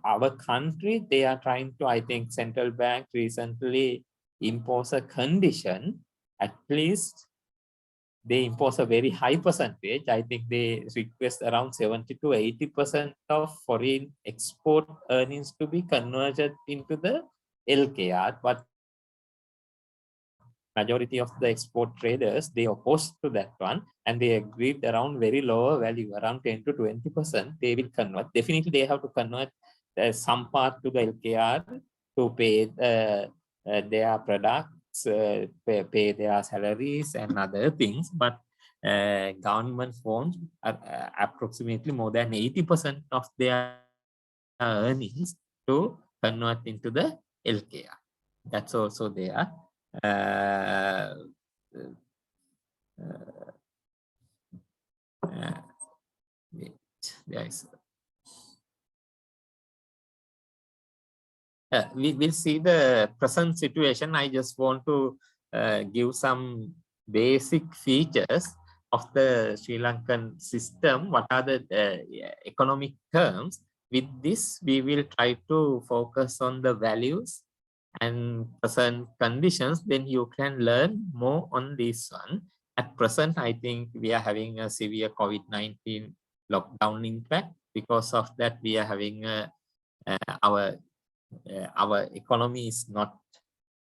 our country. They are trying to, I think central bank recently impose a condition, at least they impose a very high percentage. I think they request around 70 to 80% of foreign export earnings to be converted into the LKR, but majority of the export traders, they opposed to that one, and they agreed around very lower value, around 10 to 20%. They will convert. Definitely, they have to convert some part to the LKR to pay their products, pay their salaries and other things. But government funds are approximately more than 80% of their earnings to convert into the LKR. That's also there. There is we will see the present situation. I just want to give some basic features of the Sri Lankan system. What are the economic terms? With this, we will try to focus on the values and present conditions. Then you can learn more on this one. At present, I think we are having a severe COVID-19 lockdown impact. Because of that, we are having our economy is not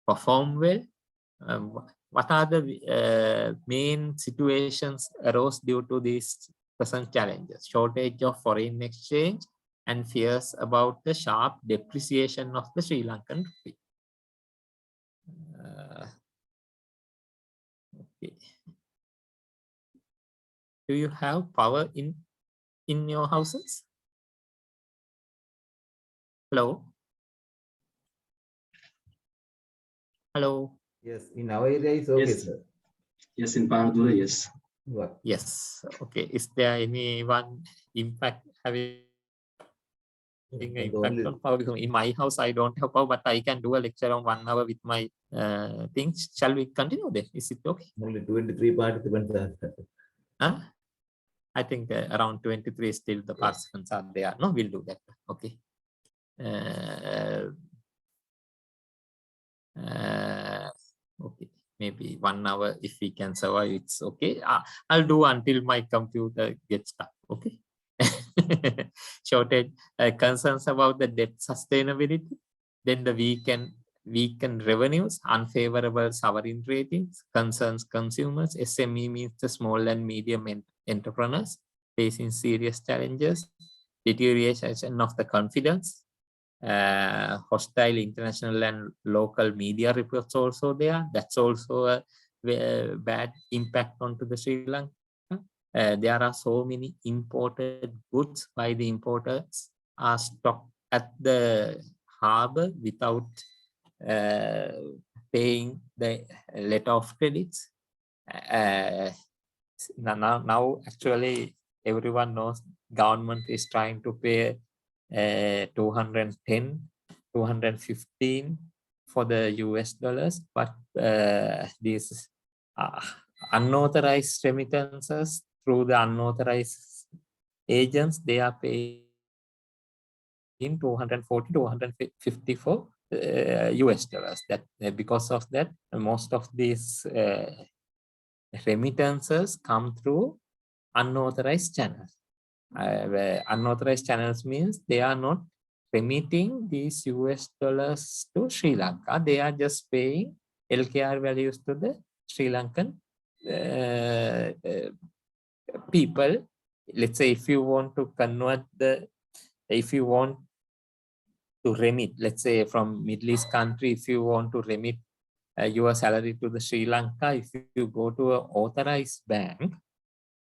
perform well. What are the main situations arose due to these present challenges? Shortage of foreign exchange and fears about the sharp depreciation of the Sri Lankan rupee. Okay. Do you have power in your houses? Hello? Hello? Yes, in our area is okay, Yes. sir. Yes, in Paradura, yes. What? Yes. Okay. Is there anyone impact having an impact on power? Because in my house, I don't have power, but I can do a lecture on 1 hour with my things. Shall we continue then? Is it okay? Only 23 participants are. I think around 23 still the participants are there. No, we'll do that. Okay. Okay, maybe 1 hour if we can survive, it's okay. I'll do until my computer gets stuck. Okay. Shortage concerns about the debt sustainability, then the weakened revenues, unfavorable sovereign ratings, concerns consumers. SME means the small and medium entrepreneurs facing serious challenges, deterioration of the confidence, hostile international and local media reports also there. That's also a bad impact onto the Sri Lanka. There are so many imported goods by the importers are stocked at the harbor without paying the letter of credits. Now actually everyone knows government is trying to pay 210, 215 for the US dollars, but these unauthorized remittances through the unauthorized agents, they are paying 240, 254 US dollars. That because of that, most of these remittances come through unauthorized channels. Unauthorized channels means they are not remitting these US dollars to Sri Lanka. They are just paying LKR values to the Sri Lankan people. Let's say if you want to convert if you want to remit, let's say from Middle East country, if you want to remit your salary to the Sri Lanka, if you go to an authorized bank,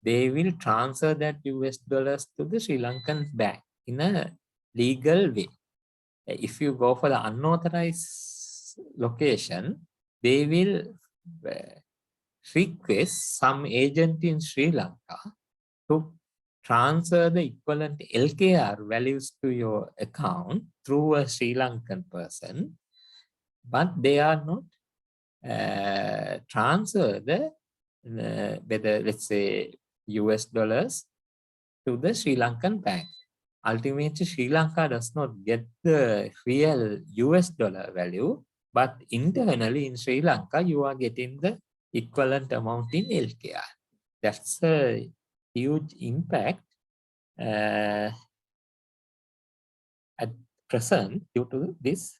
they will transfer that US dollars to the Sri Lankan bank in a legal way. If you go for the unauthorized location, they will request some agent in Sri Lanka to transfer the equivalent LKR values to your account through a Sri Lankan person, but they are not transfer the whether let's say US dollars to the Sri Lankan bank. Ultimately, Sri Lanka does not get the real US dollar value, but internally in Sri Lanka, you are getting the equivalent amount in LKR. That's a huge impact at present due to this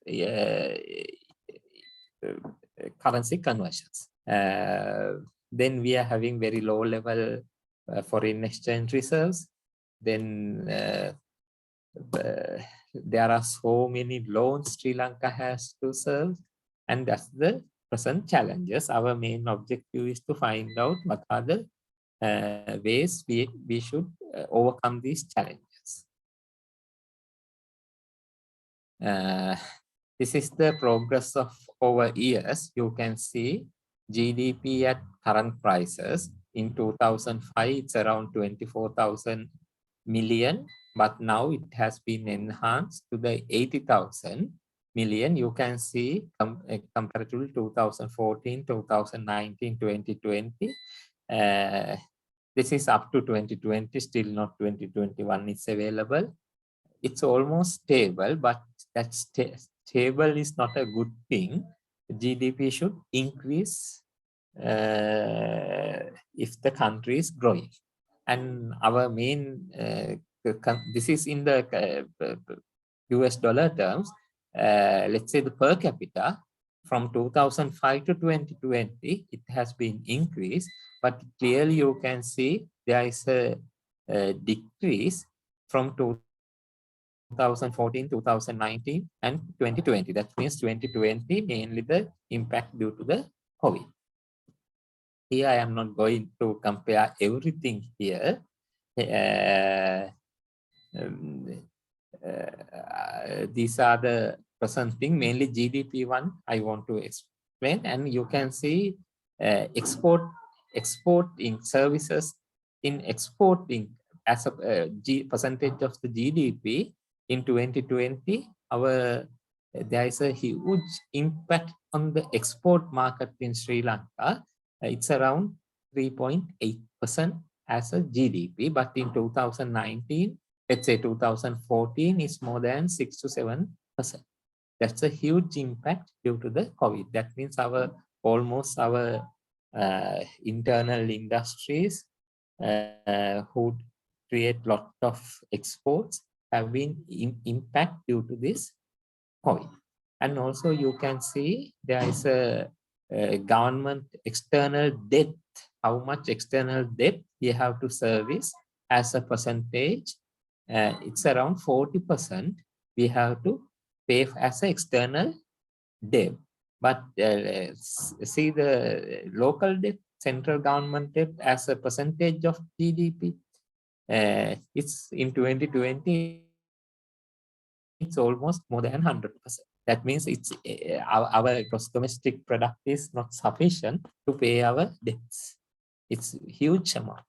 currency conversions. Then we are having very low level foreign exchange reserves. Then there are so many loans Sri Lanka has to serve, and that's the present challenges. Our main objective is to find out what are the ways we should overcome these challenges. This is the progress of over years. You can see GDP at current prices. In 2005, it's around 24,000 million, but now it has been enhanced to the 80,000 million. You can see comparatively 2014, 2019, 2020. This is up to 2020, still not 2021 is available. It's almost stable, but that stable is not a good thing. GDP should increase if the country is growing. And our main, this is in the US dollar terms, let's say the per capita from 2005 to 2020, it has been increased, but clearly you can see there is a decrease from 2014, 2019, and 2020. That means 2020, mainly the impact due to the COVID. Here, I am not going to compare everything here. These are the present thing, mainly GDP one I want to explain. And you can see exporting services in exporting as a percentage of the GDP. In 2020, there is a huge impact on the export market in Sri Lanka. It's around 3.8% as a GDP, but in 2019, let's say 2014, is more than 6 to 7%. That's a huge impact due to the COVID. That means almost our internal industries who create lot of exports have been impact due to this COVID. And also you can see there is a government external debt, how much external debt we have to service as a percentage. It's around 40% we have to pay as an external debt. But see the local debt, central government debt as a percentage of GDP. It's in 2020, it's almost more than 100%. That means it's our gross domestic product is not sufficient to pay our debts. It's a huge amount.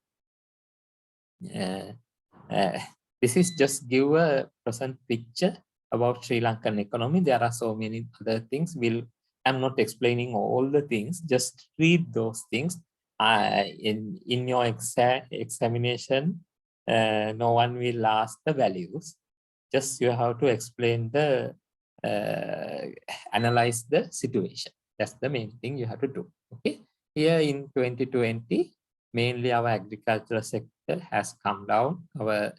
This is just give a present picture about Sri Lankan economy. There are so many other things. I'm not explaining all the things. Just read those things. In your examination, no one will ask the values. Just you have to explain analyze the situation. That's the main thing you have to do. Okay. Here in 2020, mainly our agricultural sector has come down. Our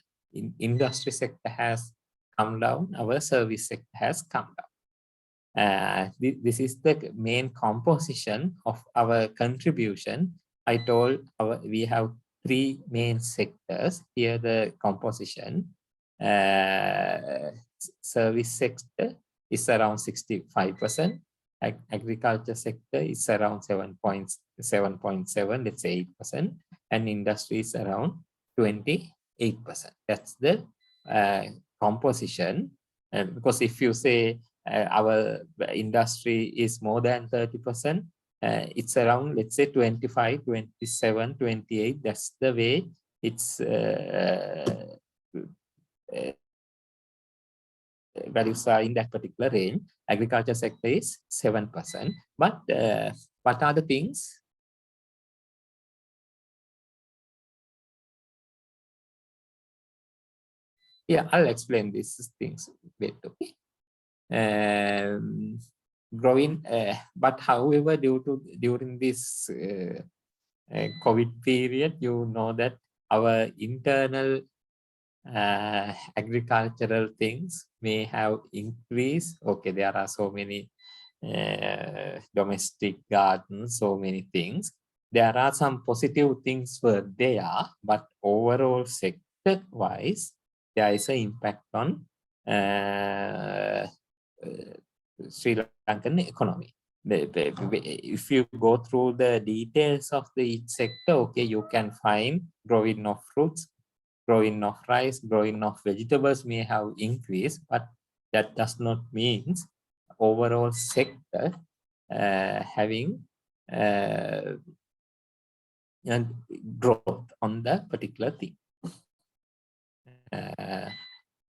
industry sector has come down. Our service sector has come down. This is the main composition of our contribution. I told we have three main sectors. Here the composition. Service sector is around 65%. Agriculture sector is around 7.7, let's say 8%, and industry is around 28%. That's the composition. Because if you say our industry is more than 30%, it's around, let's say 25, 27, 28. That's the way it's values are in that particular range. Agriculture sector is 7%. But what are the things Yeah, I'll explain these things. Wait, okay. Growing, but however, during this COVID period, you know that our internal agricultural things may have increased. Okay, there are so many domestic gardens, so many things. There are some positive things were there, but overall sector wise, there is an impact on Sri Lankan economy. If you go through the details of the each sector, okay, you can find growing of fruits, growing of rice, growing of vegetables may have increased, but that does not mean overall sector having growth on the particular thing.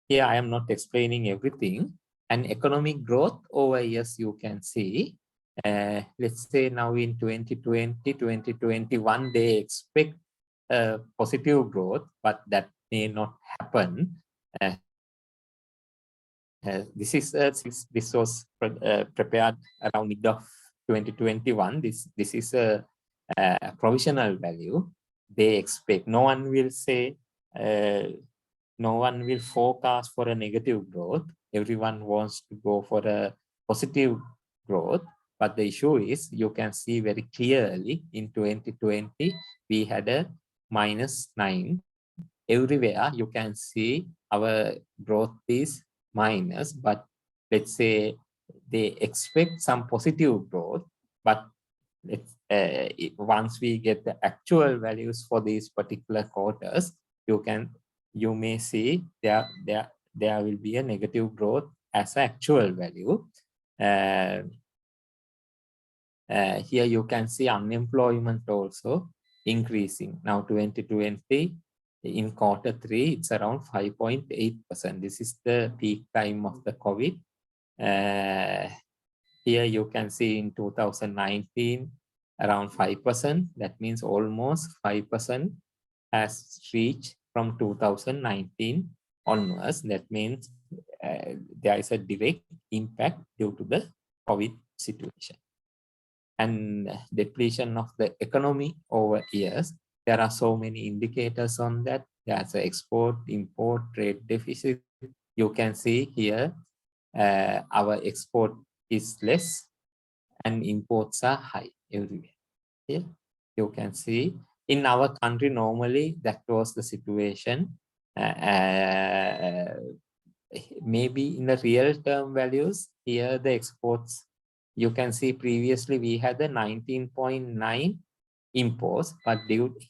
Here I am not explaining everything. And economic growth over years you can see. Let's say now in 2020, 2021, they expect positive growth, but that may not happen. This was prepared around mid of 2021. This is a provisional value. They expect, no one will say, no one will forecast for a negative growth. Everyone wants to go for a positive growth. But the issue is, you can see very clearly in 2020, we had a -9. Everywhere you can see our growth is minus, but let's say they expect some positive growth, but once we get the actual values for these particular quarters, you may see there will be a negative growth as actual value. Here you can see unemployment also increasing. Now 2020 in Q3, it's around 5.8%. This is the peak time of the COVID. Here you can see in 2019 around 5%. That means almost 5% has reached from 2019 onwards. That means there is a direct impact due to the COVID situation. And depletion of the economy over years, there are so many indicators on that. There's an export, import, trade deficit. You can see here our export is less and imports are high everywhere. Here you can see in our country, normally that was the situation. Maybe in the real term values, here the exports, you can see previously we had the 19.9 imports, but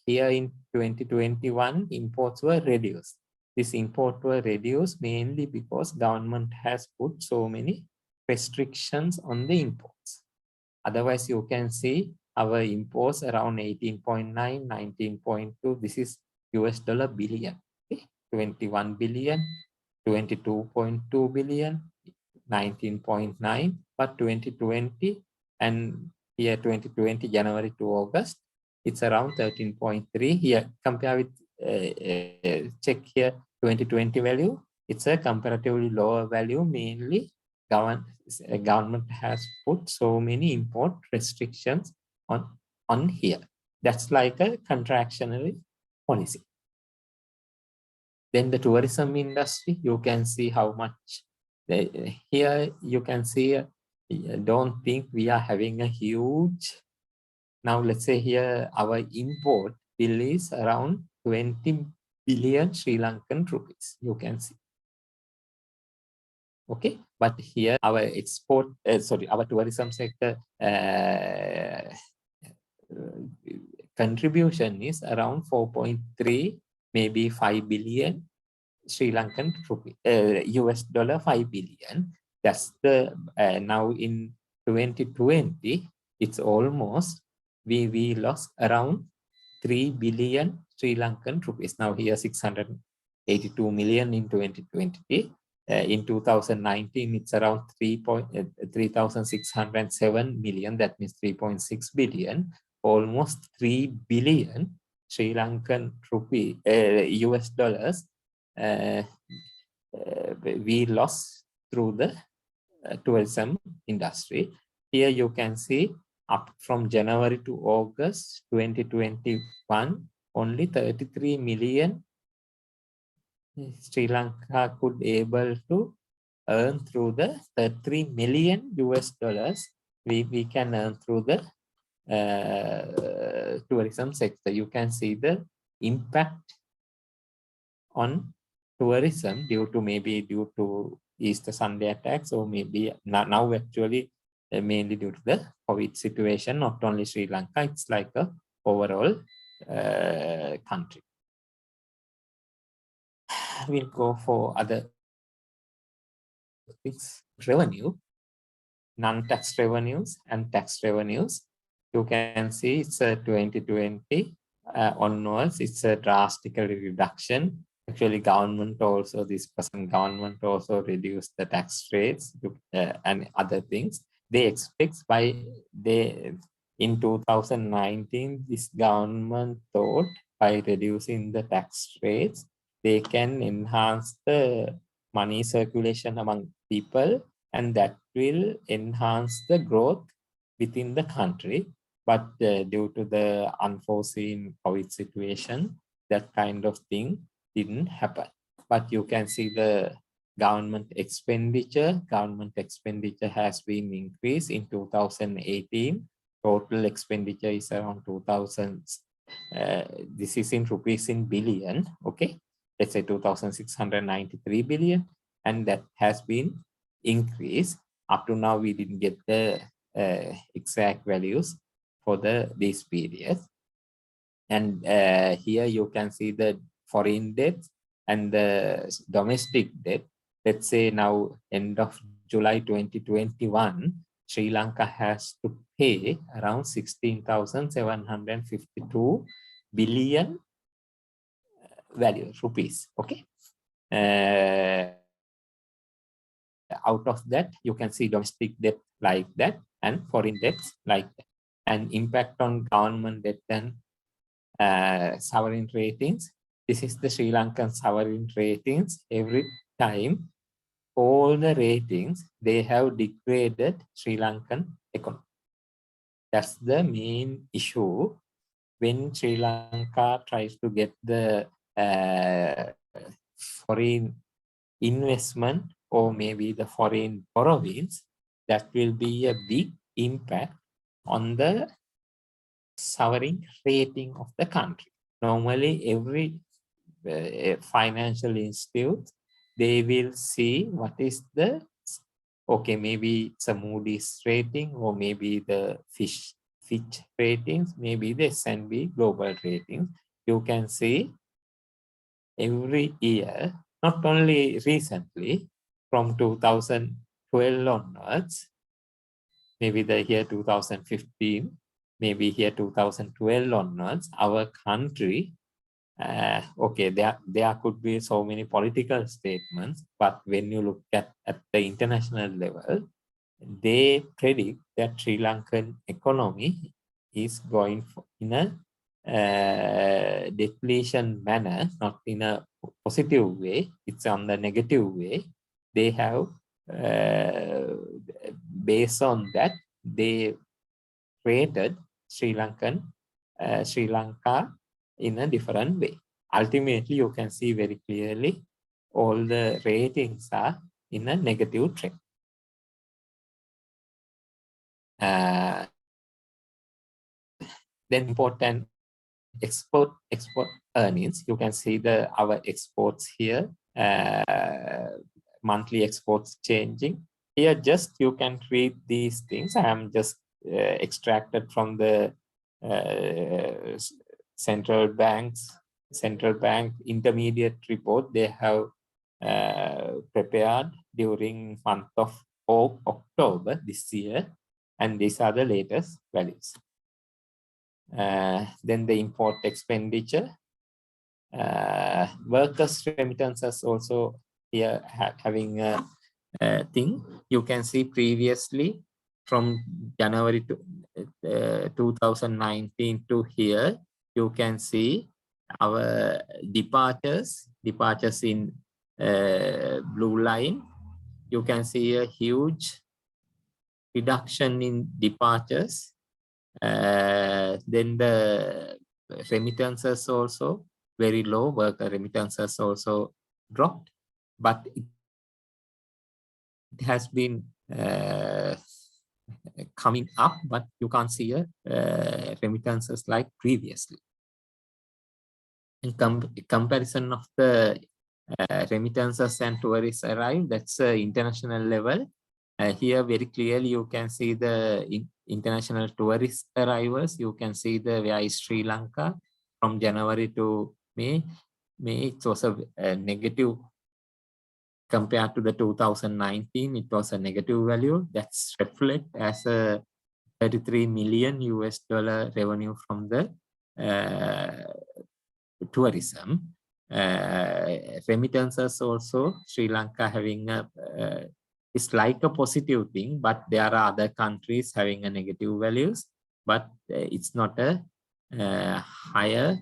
here in 2021, imports were reduced. This import were reduced mainly because government has put so many restrictions on the imports. Otherwise, you can see our imports around 18.9, 19.2. This is US dollar billion. Okay? 21 billion, 22.2 billion, 19.9, but 2020 and here 2020 January to August, it's around 13.3. Here compare with check here 2020 value, it's a comparatively lower value. Mainly government has put so many import restrictions on here. That's like a contractionary policy. Then the tourism industry, you can see how much. Here you can see, don't think we are having a huge. Now let's say here our import bill is around 20 billion Sri Lankan rupees. You can see. Okay, but here our export, our tourism sector contribution is around 4.3, maybe 5 billion Sri Lankan rupee, US dollar 5 billion. That's the now in 2020, it's almost we lost around 3 billion Sri Lankan rupees. Now here 682 million in 2020. In 2019, it's around 3,607 million. That means 3.6 billion. Almost 3 billion Sri Lankan rupee, US dollars we lost through the tourism industry. Here you can see up from January to August 2021, only 33 million Sri Lanka could able to earn through the 33 million US dollars we can earn through the tourism sector. You can see the impact on tourism maybe due to Easter Sunday attacks, or maybe now actually mainly due to the COVID situation, not only Sri Lanka, it's like a overall country. We'll go for other things. Revenue, non-tax revenues and tax revenues. You can see it's a 2020 onwards, it's a drastic reduction. Actually, government also, this present government also reduced the tax rates and other things. They expect in 2019, this government thought by reducing the tax rates, they can enhance the money circulation among people, and that will enhance the growth within the country. But due to the unforeseen COVID situation, that kind of thing didn't happen. But you can see the government expenditure. Government expenditure has been increased in 2018. Total expenditure is around 2,000. This is in rupees in billion. Okay, let's say 2,693 billion, and that has been increased. Up to now, we didn't get the exact values for this period. And here you can see the foreign debt and the domestic debt. Let's say now end of July 2021, Sri Lanka has to pay around 16,752 billion value rupees. Okay. Out of that, you can see domestic debt like that and foreign debts like that. And impact on government debt and sovereign ratings. This is the Sri Lankan sovereign ratings. Every time, all the ratings, they have degraded Sri Lankan economy. That's the main issue when Sri Lanka tries to get the foreign investment or maybe the foreign borrowings. That will be a big impact on the sovereign rating of the country. Normally, every financial institute, they will see what is the, okay, maybe it's a Moody's rating, or maybe the Fitch ratings, maybe the S&P global ratings. You can see every year, not only recently, from 2012 onwards, maybe the year 2015, maybe here 2012 onwards, our country, okay, there could be so many political statements, but when you look at the international level, they predict that Sri Lankan economy is going in a depletion manner, not in a positive way, it's on the negative way. They have, based on that, they created Sri Lanka in a different way. Ultimately, you can see very clearly all the ratings are in a negative trend. Then important export earnings. You can see our exports here, monthly exports changing. Here, just you can read these things. I am just extracted from the central bank intermediate report they have prepared during month of October this year, and these are the latest values. Then the import expenditure, workers remittances also here having a thing. You can see previously from January to 2019 to here, you can see our departures in blue line, you can see a huge reduction in departures. Then the remittances also very low, worker remittances also dropped, but it has been coming up, but you can't see a remittances like previously. In comparison of the remittances and tourists arrive, that's international level. Here very clearly you can see the international tourist arrivals. You can see the where is Sri Lanka from January to May. It was a negative compared to the 2019. It was a negative value. That's reflect as a 33 million US dollar revenue from the tourism. Remittances also, Sri Lanka having a it's like a positive thing, but there are other countries having a negative values, but it's not a higher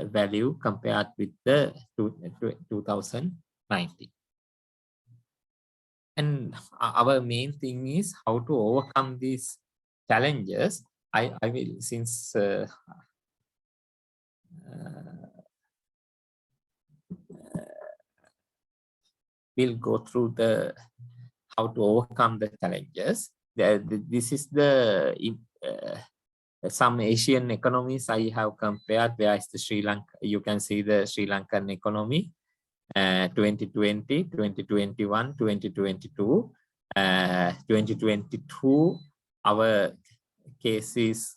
value compared with the 2019. And our main thing is how to overcome these challenges. I will, since we'll go through the how to overcome the challenges. This is the some Asian economies I have compared. Where is the Sri Lanka? You can see the Sri Lankan economy, 2020, 2021, 2022, 2022. Our case is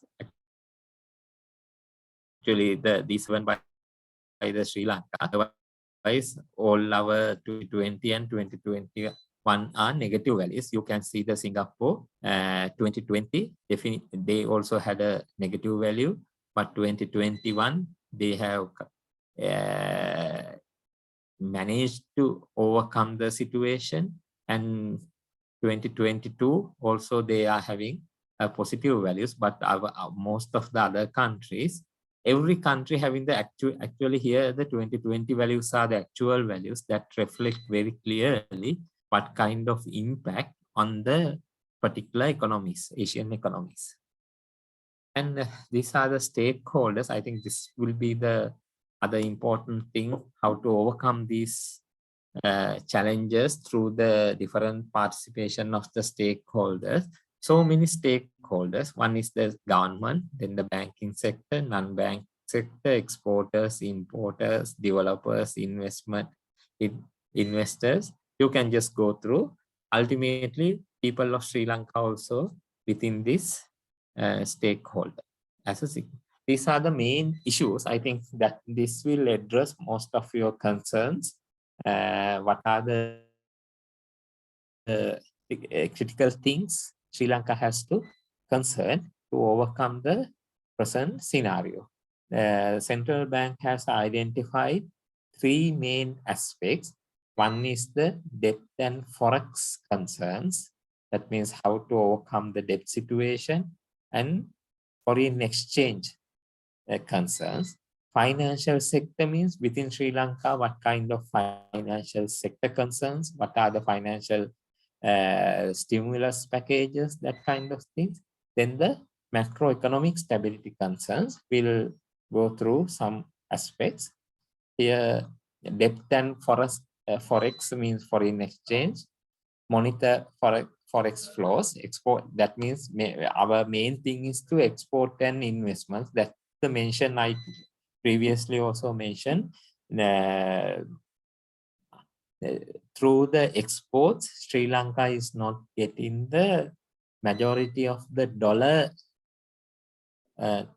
actually this one by the Sri Lanka. Otherwise, all our 2020 and 2021 are negative values. You can see the Singapore 2020, they also had a negative value, but 2021 they have managed to overcome the situation, and 2022 also they are having positive values, but most of the other countries, every country having the actually here the 2020 values are the actual values that reflect very clearly what kind of impact on the particular economies, Asian economies. And these are the stakeholders. I think this will be the other important thing, how to overcome these challenges through the different participation of the stakeholders. So many stakeholders. One is the government, then the banking sector, non-bank sector, exporters, importers, developers, investors. You can just go through. Ultimately, people of Sri Lanka also within this stakeholder. These are the main issues. I think that this will address most of your concerns. What are the critical things Sri Lanka has to concern to overcome the present scenario? The central bank has identified three main aspects. One is the debt and forex concerns. That means how to overcome the debt situation, and foreign exchange concerns. Financial sector means within Sri Lanka, what kind of financial sector concerns, what are the financial stimulus packages, that kind of things. Then the macroeconomic stability concerns. We'll go through some aspects. Here, debt and forex means foreign exchange. Monitor forex flows, export. That means our main thing is to export and investments. That's the mention I previously also mentioned. Through the exports, Sri Lanka is not getting the majority of the dollar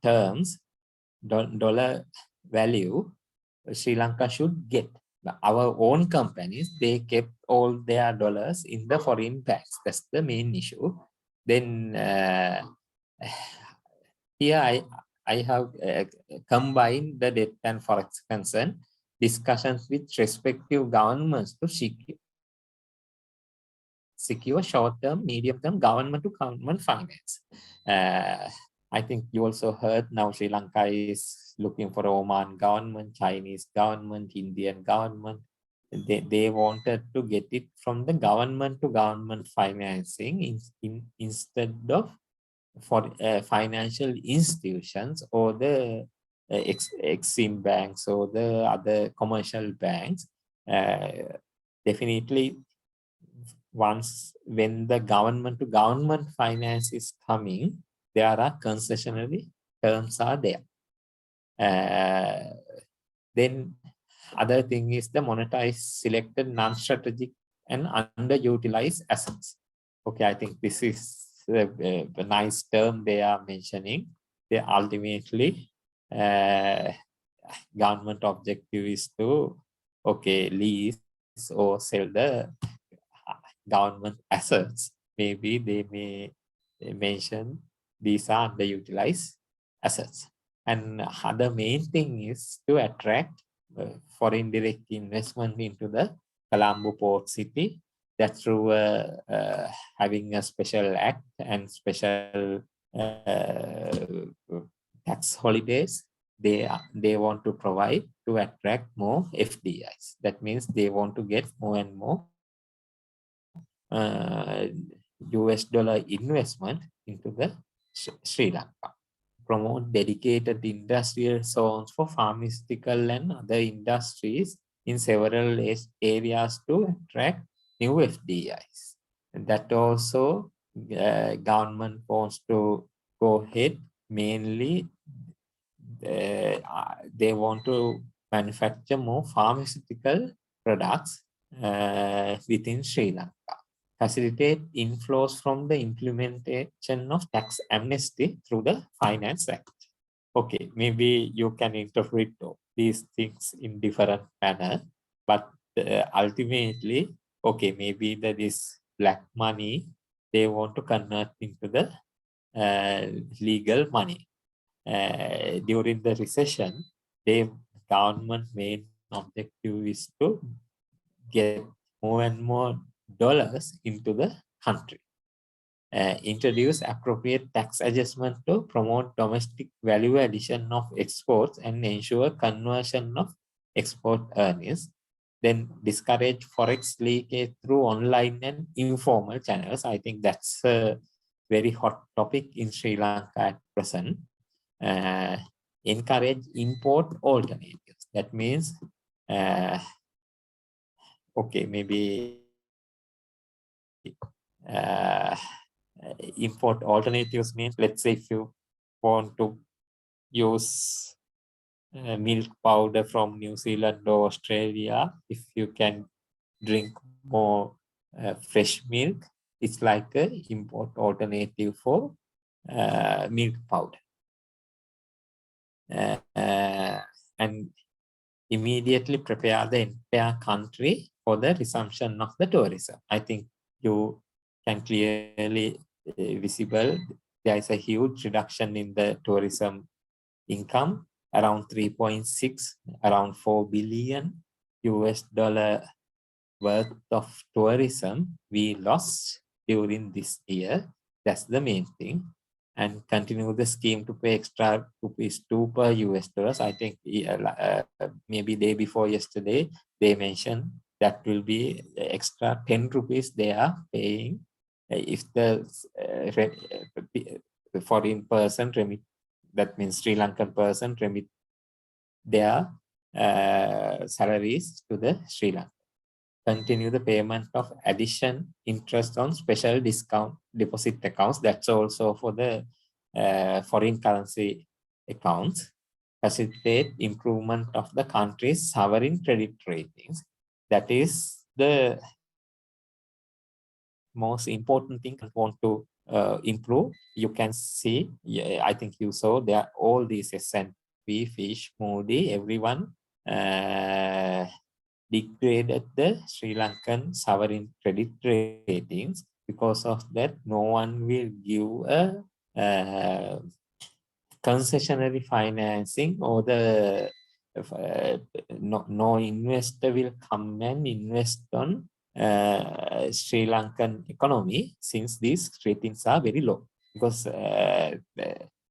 terms, dollar value. Sri Lanka should get. Our own companies, they kept all their dollars in the foreign banks. That's the main issue. Then here I have combined the debt and forex concern discussions with respective governments to secure short-term, medium-term government-to-government finance. I think you also heard now Sri Lanka is looking for Oman government, Chinese government, Indian government. they wanted to get it from the government to government financing instead of for financial institutions or the Exim banks or the other commercial banks. Definitely, when the government to government finance is coming, there are concessionary terms are there. Then other thing is the monetize selected non-strategic and underutilized assets. Okay, I think this is a nice term they are mentioning. They ultimately government objective is to lease or sell the government assets. Maybe they may mention these are underutilized assets. And other main thing is to attract foreign direct investment into the Colombo port city. That's through having a special act and special tax holidays they want to provide to attract more FDIs. That means they want to get more and more US dollar investment into the Sri Lanka. Promote dedicated industrial zones for pharmaceutical and other industries in several areas to attract new FDIs. And that also government wants to go ahead. Mainly, they want to manufacture more pharmaceutical products within Sri Lanka. Facilitate inflows from the implementation of tax amnesty through the Finance Act. Okay, maybe you can interpret these things in different manner, but ultimately, okay, maybe that is black money, they want to convert into the legal money. During the recession, the government main objective is to get more and more dollars into the country. Introduce appropriate tax adjustment to promote domestic value addition of exports and ensure conversion of export earnings. Then discourage forex leakage through online and informal channels. I think that's a very hot topic in Sri Lanka at present. Encourage import alternatives. That means, okay, maybe import alternatives means, let's say if you want to use milk powder from New Zealand or Australia, if you can drink more fresh milk, it's like an import alternative for milk powder. And immediately prepare the entire country for the resumption of the tourism. I think you can clearly visible there is a huge reduction in the tourism income, around 3.6, around 4 billion US dollar worth of tourism we lost during this year. That's the main thing. And continue the scheme to pay extra ₹2 per US dollars. I think maybe day before yesterday, they mentioned that will be extra 10 rupees they are paying if the foreign person remit, that means Sri Lankan person remit their salaries to the Sri Lanka. Continue the payment of addition interest on special discount deposit accounts. That's also for the foreign currency accounts. Facilitate improvement of the country's sovereign credit ratings. That is the most important thing I want to improve. You can see, I think you saw there all these S&P, Fitch, Moody, everyone degraded the Sri Lankan sovereign credit ratings. Because of that, no one will give a concessionary financing, or the no investor will come and invest on Sri Lankan economy, since these ratings are very low. Because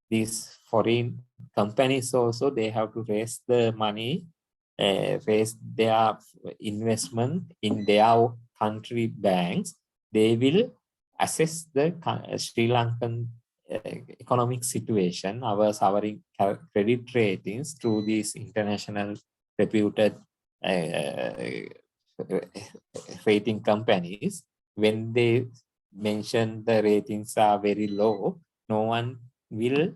these foreign companies also, they have to raise the money raise their investment in their country banks, they will assess the Sri Lankan economic situation, our sovereign credit ratings through these international reputed rating companies. When they mention the ratings are very low, no one will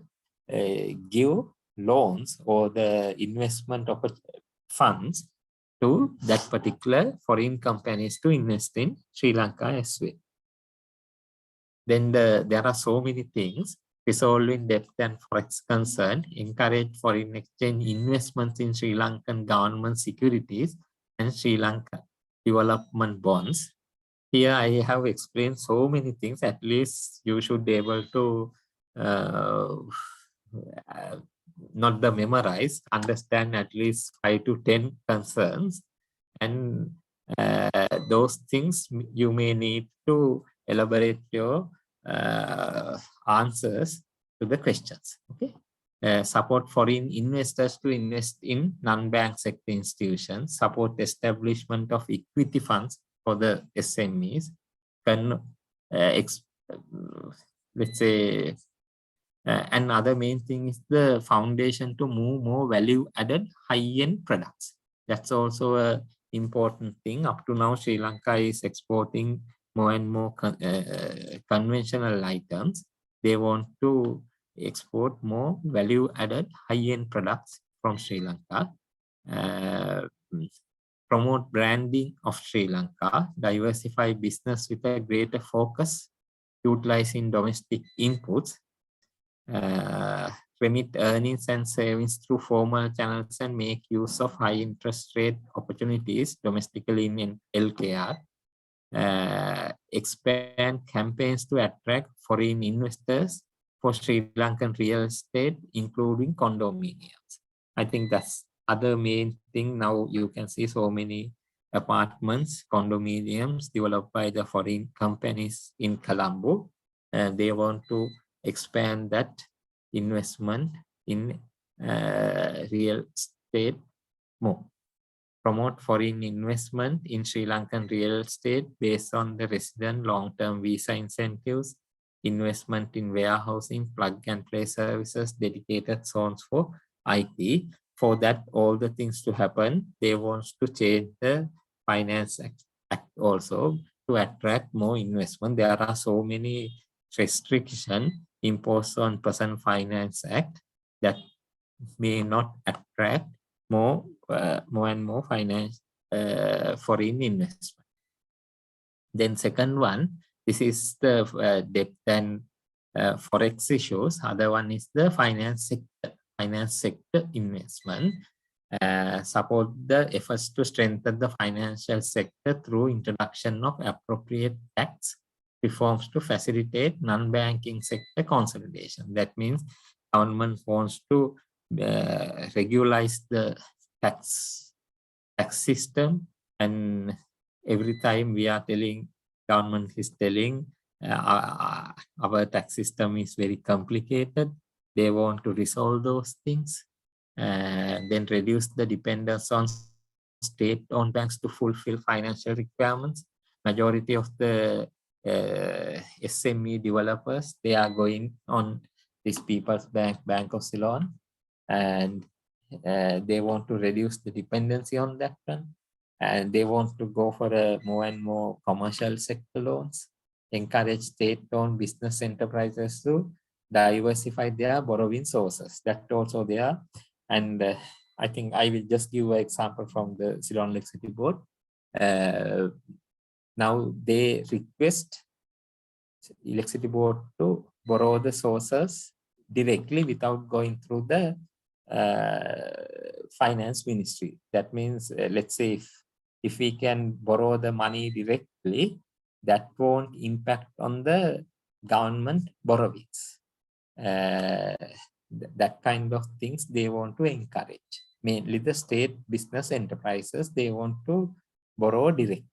give loans or the investment of funds to that particular foreign companies to invest in Sri Lanka as well. Then there are so many things: resolving debt and forex concern, encourage foreign exchange investments in Sri Lankan government securities and Sri Lanka development bonds. Here I have explained so many things. At least you should be able to not the memorize, understand at least 5 to 10 concerns, and those things you may need to elaborate your answers to the questions. Okay. Support foreign investors to invest in non-bank sector institutions, support establishment of equity funds for the SMEs, let's say, another main thing is the foundation to move more value-added high-end products. That's also an important thing. Up to now, Sri Lanka is exporting more and more conventional items. They want to export more value-added high-end products from Sri Lanka. Promote branding of Sri Lanka, diversify business with a greater focus, utilizing domestic inputs, remit earnings and savings through formal channels and make use of high interest rate opportunities domestically in LKR. Expand campaigns to attract foreign investors for Sri Lankan real estate, including condominiums. I think that's other main thing. Now you can see so many apartments, condominiums developed by the foreign companies in Colombo, and they want to expand that investment in real estate more. Promote foreign investment in Sri Lankan real estate based on the resident long-term visa incentives, investment in warehousing, plug-and-play services, dedicated zones for IT. For that, all the things to happen, they want to change the Finance Act also to attract more investment. There are so many restrictions imposed on present Finance Act that may not attract more and more finance foreign investment. Then second one, this is the debt and forex issues. Other one is the finance sector investment. Support the efforts to strengthen the financial sector through introduction of appropriate tax reforms to facilitate non-banking sector consolidation. That means government wants to regularize the tax system, and every time we are telling, government is telling our tax system is very complicated. They want to resolve those things and then reduce the dependence on state-owned banks to fulfill financial requirements. Majority of the SME developers, they are going on this People's Bank, Bank of Ceylon, and they want to reduce the dependency on that one. And they want to go for more and more commercial sector loans, encourage state-owned business enterprises to diversify their borrowing sources. That also there. And I think I will just give an example from the Ceylon Electricity Board. Now they request Electricity Board to borrow the sources directly without going through the Finance Ministry. That means, let's say if we can borrow the money directly, that won't impact on the government borrowings. That kind of things they want to encourage. Mainly the state business enterprises, they want to borrow directly.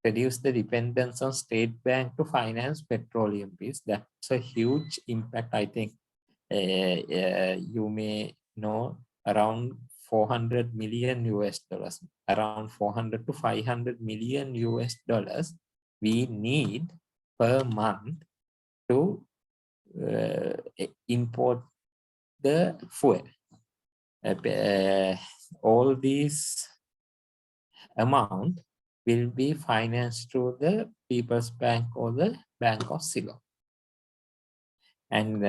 Reduce the dependence on state bank to finance petroleum bills. That's a huge impact. I think you may know around 400 million US dollars, around 400 to 500 million US dollars we need per month to import the fuel. All these amount will be financed through the People's Bank or the Bank of Ceylon. And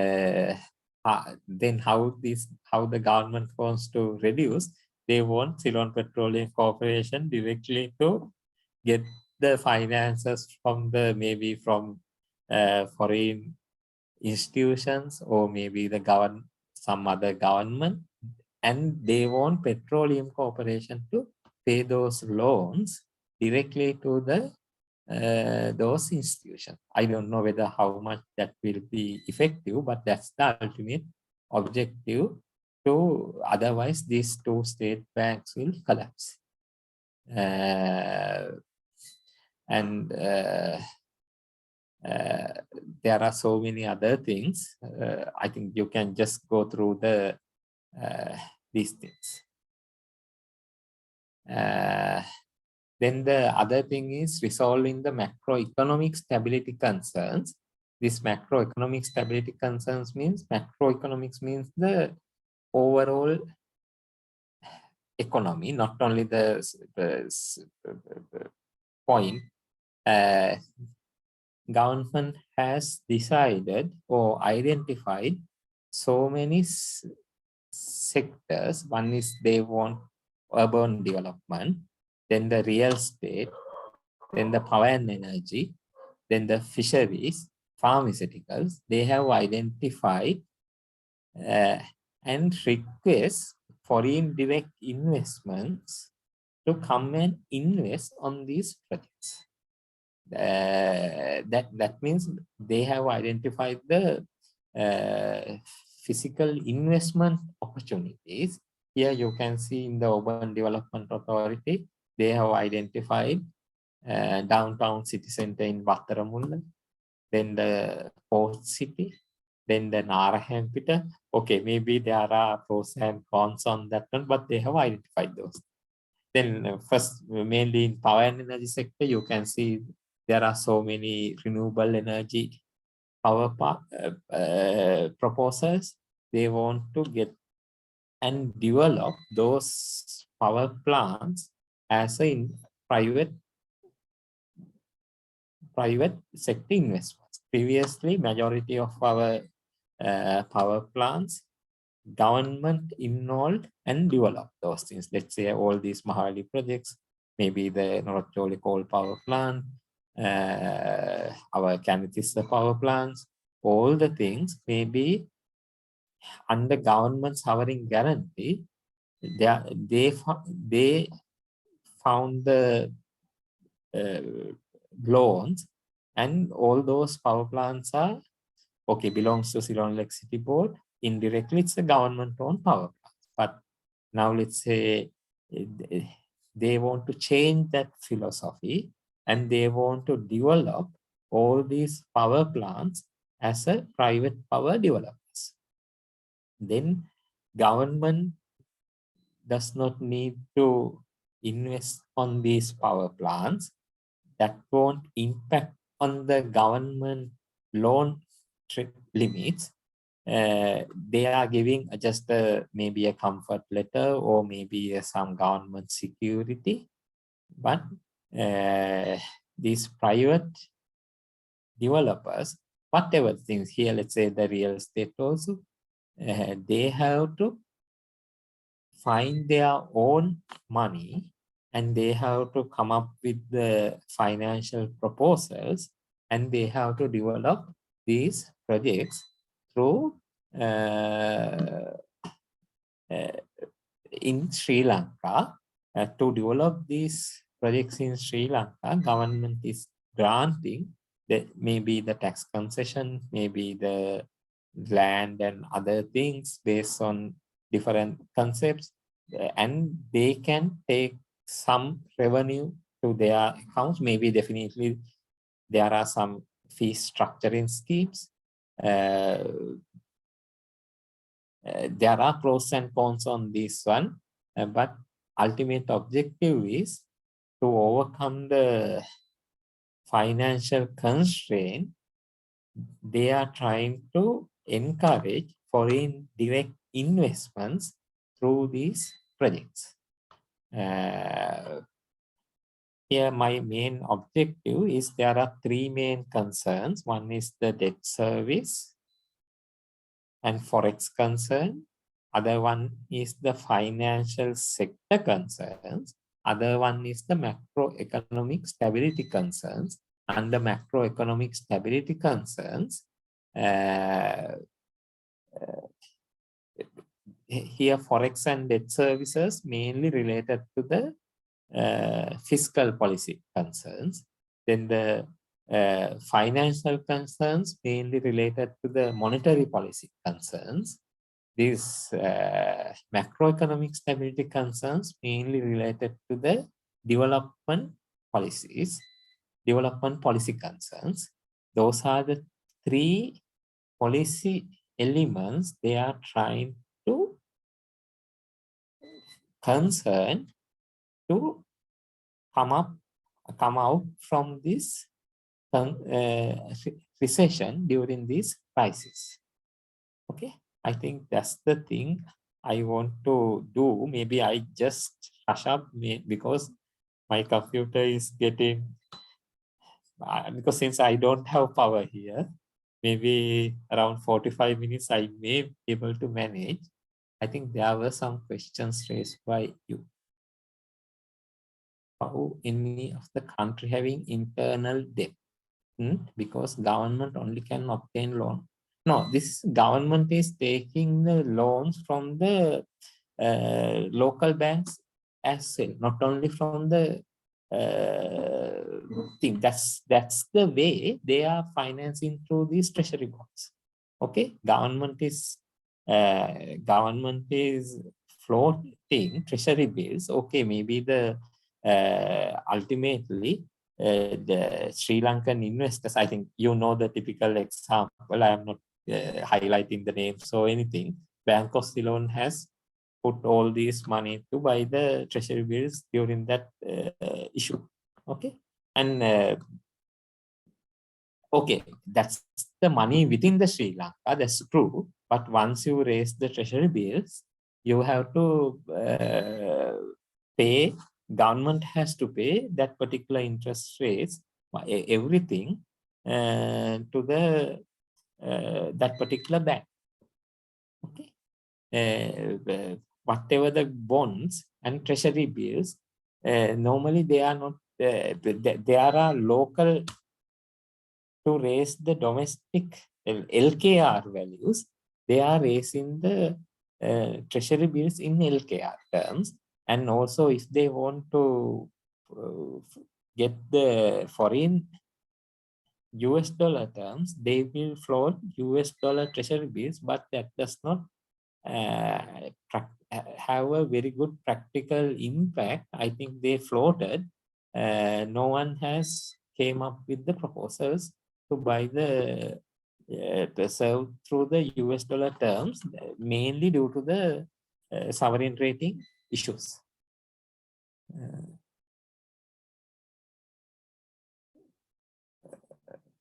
then how the government wants to reduce? They want Ceylon Petroleum Corporation directly to get the finances from maybe from foreign institutions or maybe some other government, and they want Petroleum Corporation to pay those loans directly to those institutions. I don't know whether how much that will be effective, but that's the ultimate objective. To otherwise, these two state banks will collapse. And there are so many other things. I think you can just go through these things. Then the other thing is resolving the macroeconomic stability concerns. This macroeconomic stability concerns means, macroeconomics means the overall economy, not only the point. Government has decided or identified so many sectors. One is they want urban development, then the real estate, then the power and energy, then the fisheries, pharmaceuticals. They have identified and request foreign direct investments to come and invest on these projects. That means they have identified the physical investment opportunities. Here you can see in the Urban Development Authority, they have identified downtown city center in Battaramulla, then the port city, then the Narahampita. Okay, maybe there are pros and cons on that one, but they have identified those. Then first, mainly in power and energy sector, you can see there are so many renewable energy power proposals. They want to get and develop those power plants as a private sector investments. Previously, majority of our power plants, government involved and develop those things. Let's say all these Mahali projects, maybe the Noracholi coal power plant, our Kanithissa power plants, all the things maybe under government's hovering guarantee, they found the loans, and all those power plants are okay, belongs to Ceylon Electricity Board. Indirectly, it's a government-owned power plant. But now let's say they want to change that philosophy, and they want to develop all these power plants as a private power developers. Then government does not need to invest on these power plants. That won't impact on the government loan limits. They are giving just maybe a comfort letter or maybe some government security. But these private developers, whatever things here, let's say the real estate also, they have to find their own money, and they have to come up with the financial proposals, and they have to develop these projects through in Sri Lanka. To develop these projects in Sri Lanka, government is granting maybe the tax concession, maybe the land and other things based on different concepts, and they can take some revenue to their accounts. Maybe definitely there are some fee structuring schemes. There are pros and cons on this one. but ultimate objective is to overcome the financial constraint. They are trying to encourage foreign direct investments through these projects. Here, my main objective is there are three main concerns. One is the debt service and forex concern. Other one is the financial sector concerns. Other one is the macroeconomic stability concerns. Under macroeconomic stability concerns, here forex and debt services mainly related to the fiscal policy concerns. Then the financial concerns mainly related to the monetary policy concerns. These macroeconomic stability concerns mainly related to the development policies, development policy concerns. Those are the three policy elements they are trying to concern to come out from this recession during this crisis. Okay, I think that's the thing I want to do. Maybe I just rush up because my computer is getting, because since I don't have power here, maybe around 45 minutes I may be able to manage. I think there were some questions raised by you. How any of the country having internal debt? Because government only can obtain loan. No, this government is taking the loans from the local banks as well, not only from the thing. That's the way they are financing through these treasury bonds. Okay, government is floating treasury bills. Okay, maybe the ultimately the Sri Lankan investors, I think you know the typical example. I am not highlighting the names or anything. Bank of Ceylon has put all this money to buy the treasury bills during that issue. Okay, and okay, that's the money within the Sri Lanka. That's true. But once you raise the treasury bills, you have to pay. Government has to pay that particular interest rates, everything to the that particular bank. Okay, whatever the bonds and treasury bills, normally they are not. There are local to raise the domestic LKR values. They are raising the treasury bills in LKR terms. And also if they want to get the foreign US dollar terms, they will float US dollar treasury bills, but that does not have a very good practical impact. I think they floated. No one has came up with the proposals to buy the reserve through the US dollar terms, mainly due to the sovereign rating issues.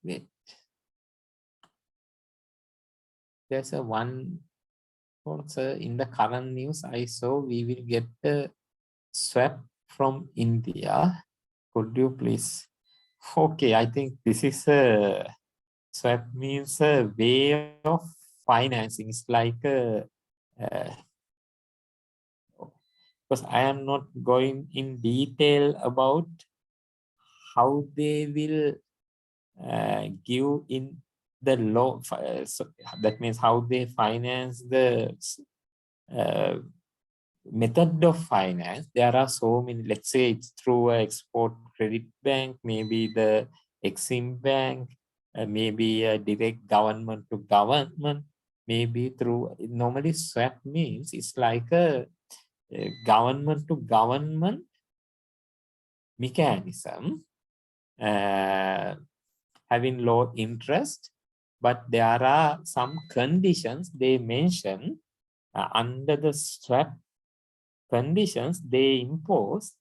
Wait. There's a one also in the current news I saw, we will get the swap from India. Could you please? Okay, I think this is a swap means a way of financing. It's like because I am not going in detail about how they will give in the law. So that means how they finance the method of finance. There are so many. Let's say it's through an export credit bank, maybe the Exim Bank, maybe a direct government to government, maybe through. Normally swap means it's like a government to government mechanism, having low interest, but there are some conditions they mention under the swap conditions they impose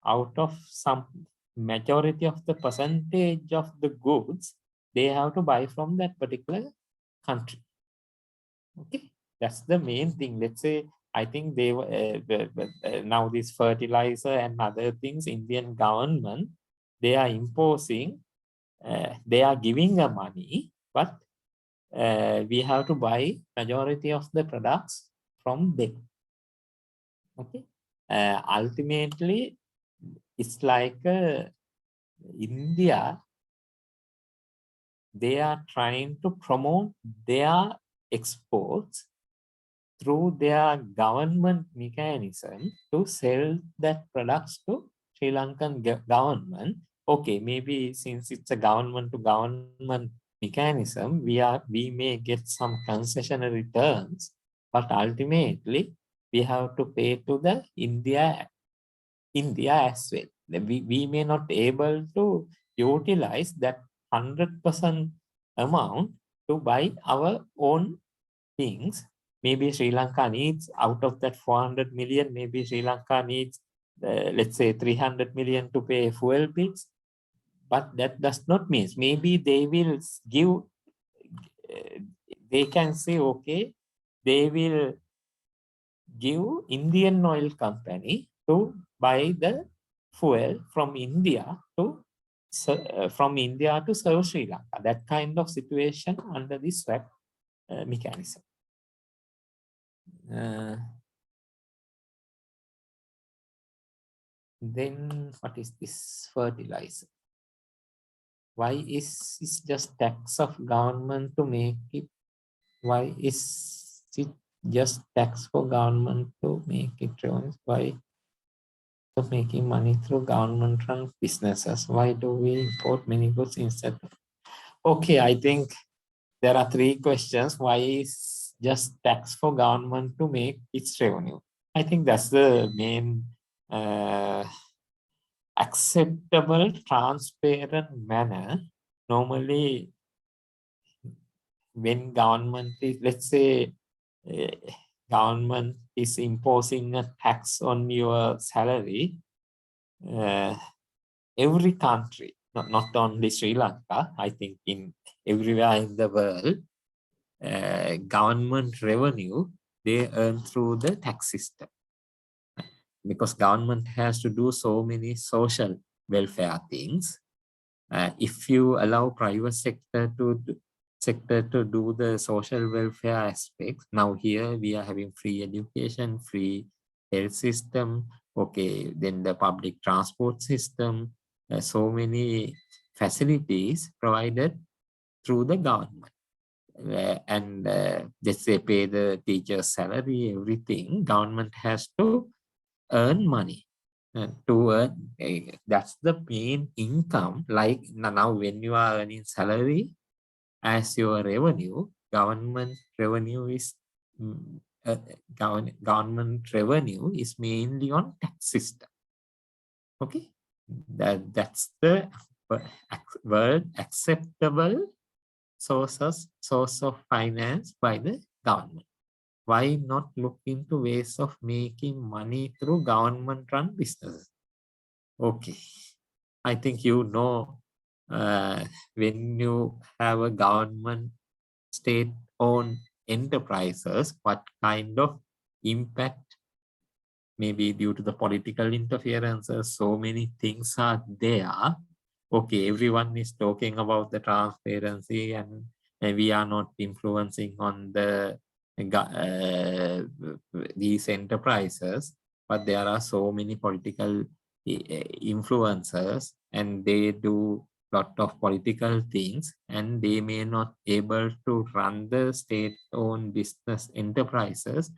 out of some majority of the percentage of the goods they have to buy from that particular country. Okay, that's the main thing. Let's say, I think they were now this fertilizer and other things, Indian government, they are imposing, they are giving the money, but we have to buy majority of the products from them. Okay, ultimately, it's like India, they are trying to promote their exports through their government mechanism to sell that products to Sri Lankan government. Okay, maybe since it's a government to government mechanism, we may get some concessionary terms, but ultimately we have to pay to the India as well. We may not able to utilize that 100% amount to buy our own things. Maybe Sri Lanka needs, out of that 400 million, maybe Sri Lanka needs, let's say 300 million to pay fuel bills. But that does not mean, maybe they will give, they can say, okay, they will give Indian oil company to buy the fuel from India to serve Sri Lanka. That kind of situation under this swap mechanism. Then what is this fertilizer? Why is it just tax of government to make it? Why is it just tax for government to make it revenue? Why to making money through government run businesses? Why do we import many goods instead? Okay, I think there are three questions. Why is just tax for government to make its revenue? I think that's the main acceptable, transparent manner. Normally, when government is, let's say, government is imposing a tax on your salary, every country, not only Sri Lanka, I think in everywhere in the world, government revenue, they earn through the tax system. Because government has to do so many social welfare things. If you allow private sector to do the social welfare aspects, now here we are having free education, free health system, okay, then the public transport system, so many facilities provided through the government. And let's say pay the teacher's salary, everything, government has to earn money. To earn, that's the main income. Like now when you are earning salary as your revenue, government revenue is government revenue is mainly on tax system. Okay, that's the world acceptable source of finance by the government. Why not look into ways of making money through government-run businesses? Okay, I think you know when you have a government state-owned enterprises, what kind of impact, maybe due to the political interferences, so many things are there. Okay, everyone is talking about the transparency and we are not influencing on the these enterprises, but there are so many political influencers and they do lot of political things and they may not able to run the state-owned business enterprises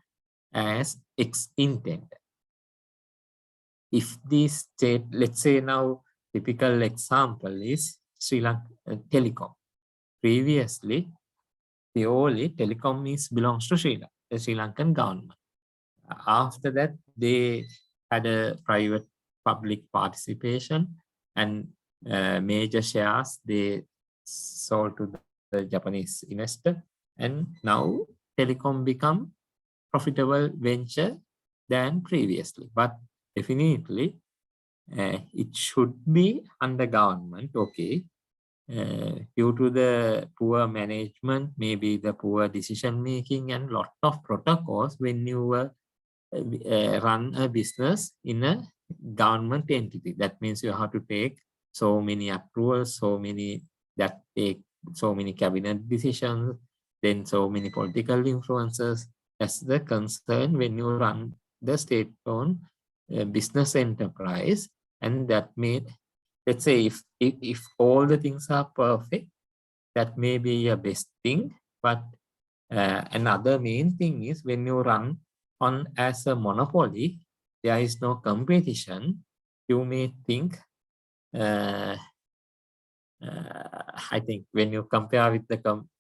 as intended. If this state, let's say now, typical example is Sri Lanka Telecom. Previously, purely telecom belongs to Sri Lanka, the Sri Lankan government. After that, they had a private public participation and major shares they sold to the Japanese investor. And now telecom become profitable venture than previously. But definitely, it should be under government, okay. Due to the poor management, maybe the poor decision making and lot of protocols when you run a business in a government entity. That means you have to take so many approvals, that take so many cabinet decisions, then so many political influences. That's the concern when you run the state-owned business enterprise. And that made, let's say, if all the things are perfect, that may be a best thing. But another main thing is when you run on as a monopoly, there is no competition. You may think, I think when you compare with the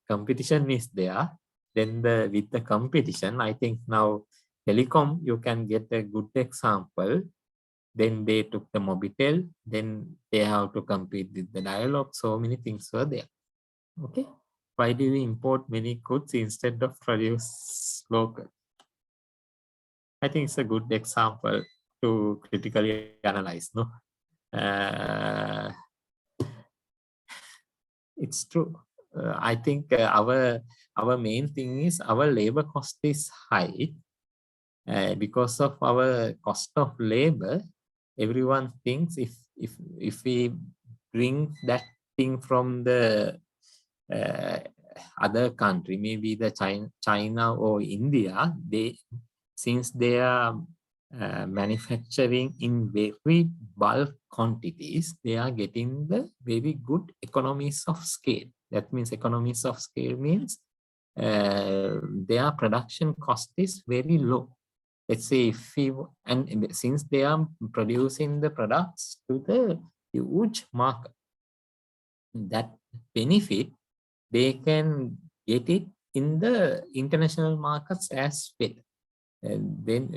competition is there, then with the competition, I think now telecom, you can get a good example. Then they took the Mobitel, then they have to compete with the Dialog. So many things were there. Okay. Why do we import many goods instead of produce local? I think it's a good example to critically analyze. No, it's true. I think our main thing is our labor cost is high. Because of our cost of labor, everyone thinks if we bring that thing from the other country, maybe the China or India, since they are manufacturing in very bulk quantities, they are getting the very good economies of scale. That means economies of scale means their production cost is very low. Let's say and since they are producing the products to the huge market, that benefit, they can get it in the international markets as well. And then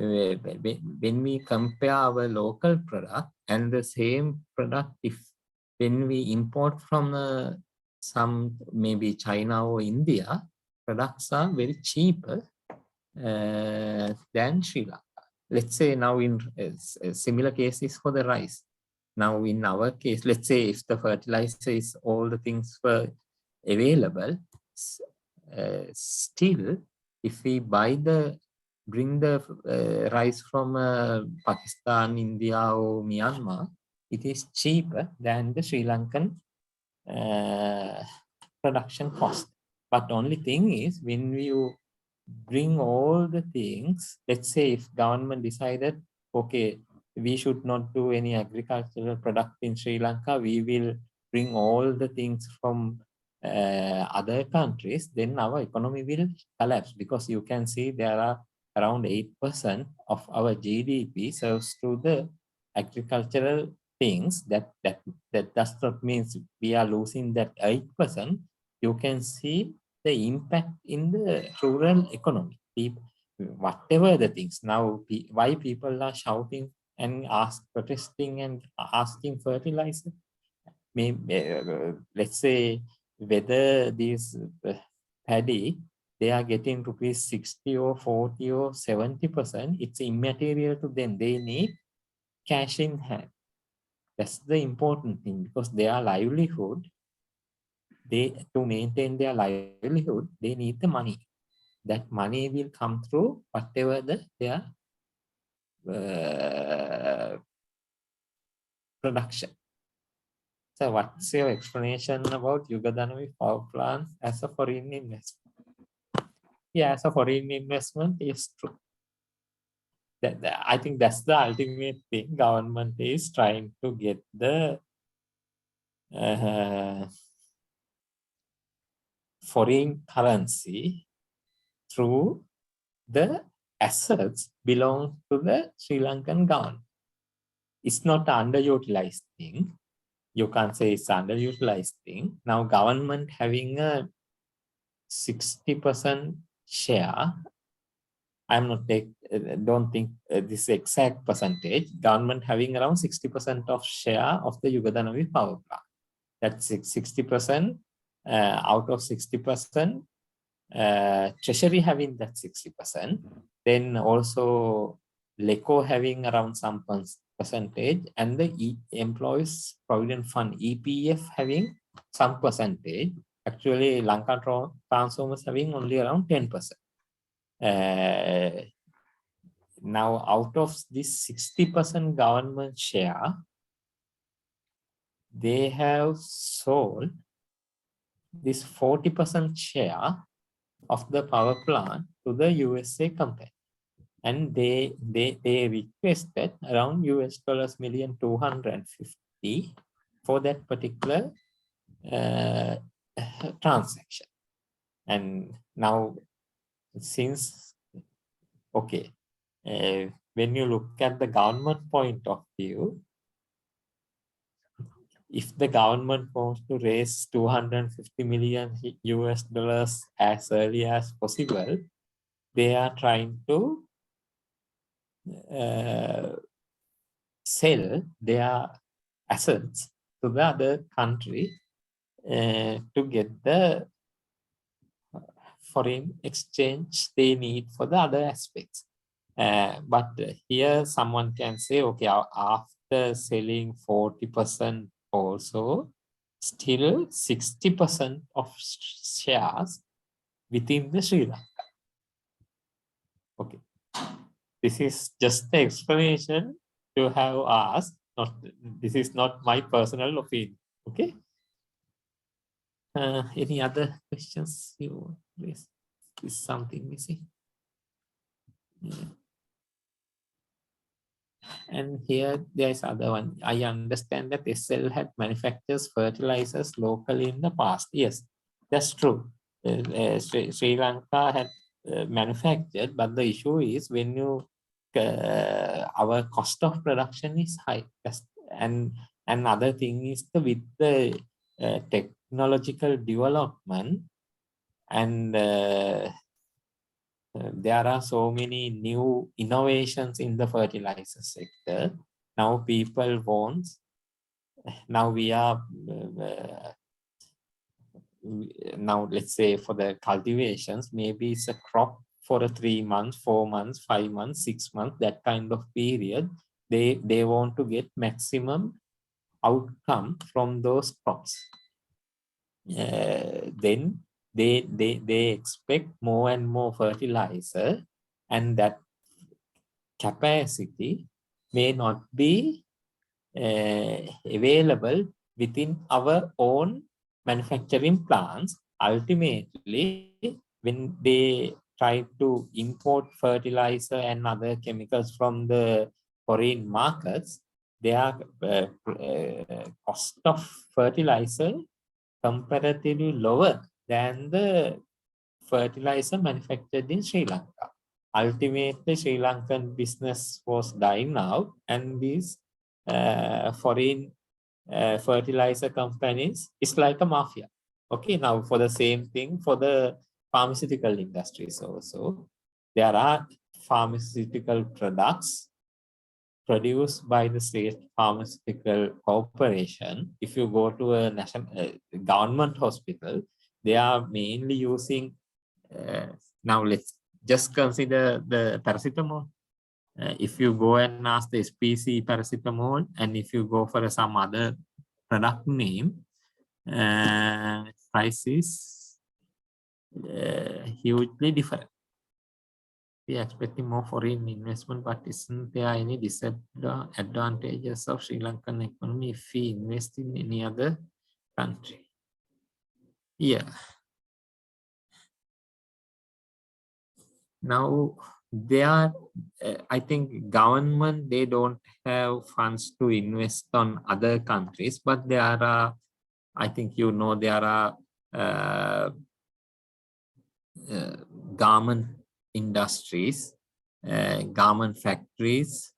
when we compare our local product and the same product, when we import from some maybe China or India, products are very cheaper than Sri Lanka. Let's say now in similar cases for the rice. Now in our case, let's say if the fertilizer is all the things were available, still if we bring the rice from Pakistan, India or Myanmar, it is cheaper than the Sri Lankan production cost. But only thing is when you bring all the things, let's say if government decided, okay, we should not do any agricultural product in Sri Lanka, we will bring all the things from other countries, then our economy will collapse, because you can see there are around 8% of our GDP serves to the agricultural things. That does not mean we are losing that 8%. You can see the impact in the rural economy. Whatever the things now, why people are shouting and protesting and asking fertilizer. Maybe, let's say whether this paddy, they are getting rupees 60 or 40 or 70%, it's immaterial to them. They need cash in hand. That's the important thing, because their livelihood, to maintain their livelihood, they need the money. That money will come through whatever their production. So what's your explanation about Yugadhanami power plant as a foreign investment? Yeah, as a foreign investment is true. I think that's the ultimate thing. Government is trying to get the foreign currency through the assets belong to the Sri Lankan government. It's not an underutilized thing. You can't say it's underutilized thing. Now government having a 60% share, don't think this exact percentage. Government having around 60% of share of the Yugadhanami power plant. That's 60%. Out of 60%, Treasury having that 60%. Then also LECO having around some percentage, and the Employees Provident Fund EPF having some percentage. Actually, Lanka Transformers having only around 10%. Now, out of this 60% government share, they have sold this 40% share of the power plant to the USA company. And they requested around $1,250,000 for that particular transaction. And now, since, okay, when you look at the government point of view, if the government wants to raise $250 million as early as possible, they are trying to sell their assets to the other country to get the foreign exchange they need for the other aspects. But here someone can say, okay, after selling 40% also, still 60% of shares within the Sri Lanka. Okay, this is just the explanation to have asked. This is not my personal opinion. Okay. Any other questions you raise? Is something missing? Yeah. And here there is other one. I understand that SL had manufactures fertilizers locally in the past. Yes, that's true. Sri Lanka had manufactured, but the issue is when you our cost of production is high. And another thing is with the technological development, and there are so many new innovations in the fertilizer sector. Now people want, now we are, now let's say for the cultivations, maybe it's a crop for a 3 months, 4 months, 5 months, 6 months, that kind of period. They want to get maximum outcome from those crops. Then they expect more and more fertilizer, and that capacity may not be available within our own manufacturing plants. Ultimately, when they try to import fertilizer and other chemicals from the foreign markets, their cost of fertilizer comparatively lower than the fertilizer manufactured in Sri Lanka. Ultimately, Sri Lankan business was dying out, and these foreign fertilizer companies is like a mafia. Okay, now for the same thing for the pharmaceutical industries also, there are pharmaceutical products produced by the state pharmaceutical corporation. If you go to a national government hospital, they are mainly using, now let's just consider the paracetamol. If you go and ask the SPC paracetamol, and if you go for some other product name, price is hugely different. We are expecting more foreign investment, but isn't there any disadvantages of Sri Lankan economy if we invest in any other country? Yeah. Now, there, I think government, they don't have funds to invest on other countries, but there are, I think you know, there are garment industries, garment factories.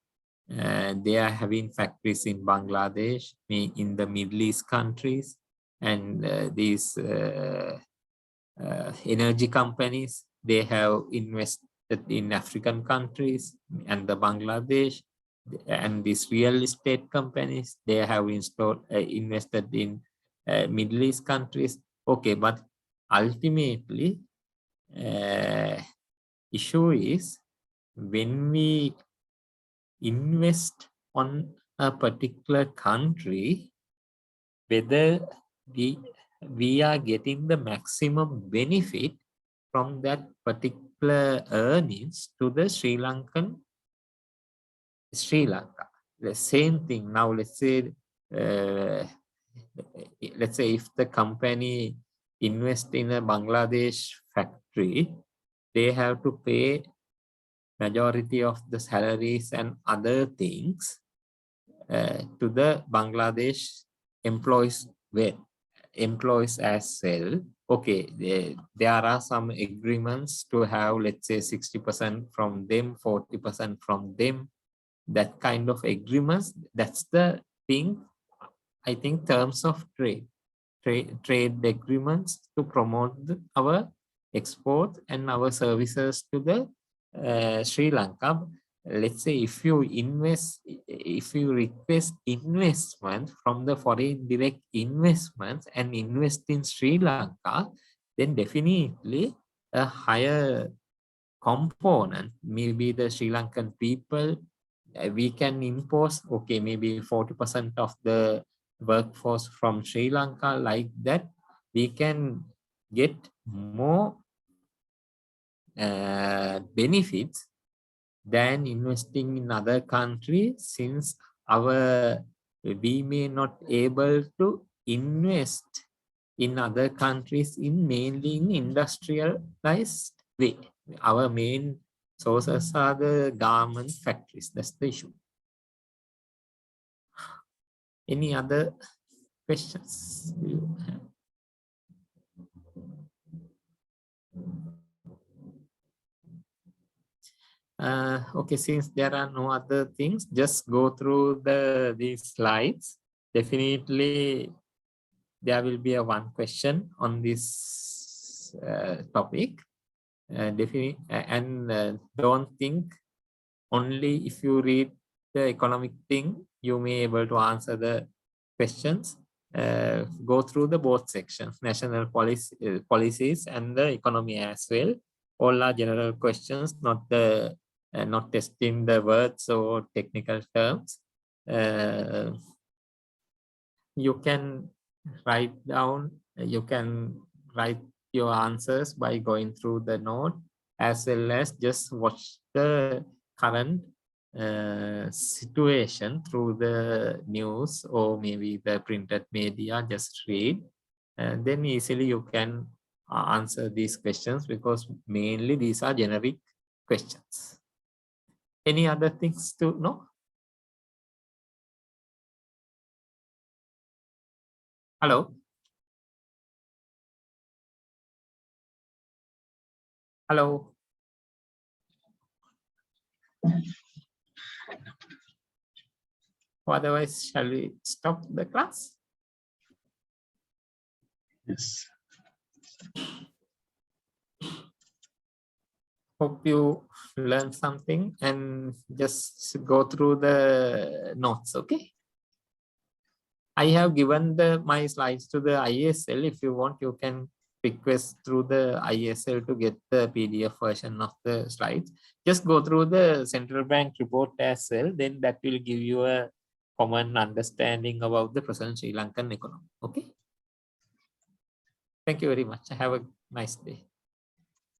They are having factories in Bangladesh, in the Middle East countries, and these energy companies, they have invested in African countries and the Bangladesh, and these real estate companies, they have invested in Middle East countries. Okay, but ultimately, issue is when we invest on a particular country, whether we are getting the maximum benefit from that particular earnings to the Sri Lanka. The same thing now. Let's say if the company invest in a Bangladesh factory, they have to pay majority of the salaries and other things to the Bangladesh employees as well. Okay, there are some agreements to have, let's say, 60% from them, 40% from them. That kind of agreements, that's the thing. I think terms of trade agreements to promote our export and our services to the Sri Lanka. Let's say if you request investment from the foreign direct investments and invest in Sri Lanka, then definitely a higher component, maybe the Sri Lankan people, we can impose, okay, maybe 40% of the workforce from Sri Lanka. Like that, we can get more benefits than investing in other countries, since we may not able to invest in other countries mainly in industrialized way. Our main sources are the garment factories. That's the issue. Any other questions you have? Okay, since there are no other things, just go through these slides. Definitely there will be one question on this topic. Definitely, and don't think only if you read the economic thing you may able to answer the questions. Go through the both sections, national policies and the economy as well. All are general questions, not testing the words or technical terms. You can write down, you can write your answers by going through the note, as well as just watch the current situation through the news or maybe the printed media. Just read, and then easily you can answer these questions, because mainly these are generic questions. Any other things to know? Hello? Hello? Otherwise, shall we stop the class? Yes. Hope you learned something, and just go through the notes, okay? I have given my slides to the ISL. If you want, you can request through the ISL to get the PDF version of the slides. Just go through the central bank report as well. Then that will give you a common understanding about the present Sri Lankan economy. Okay. Thank you very much. Have a nice day.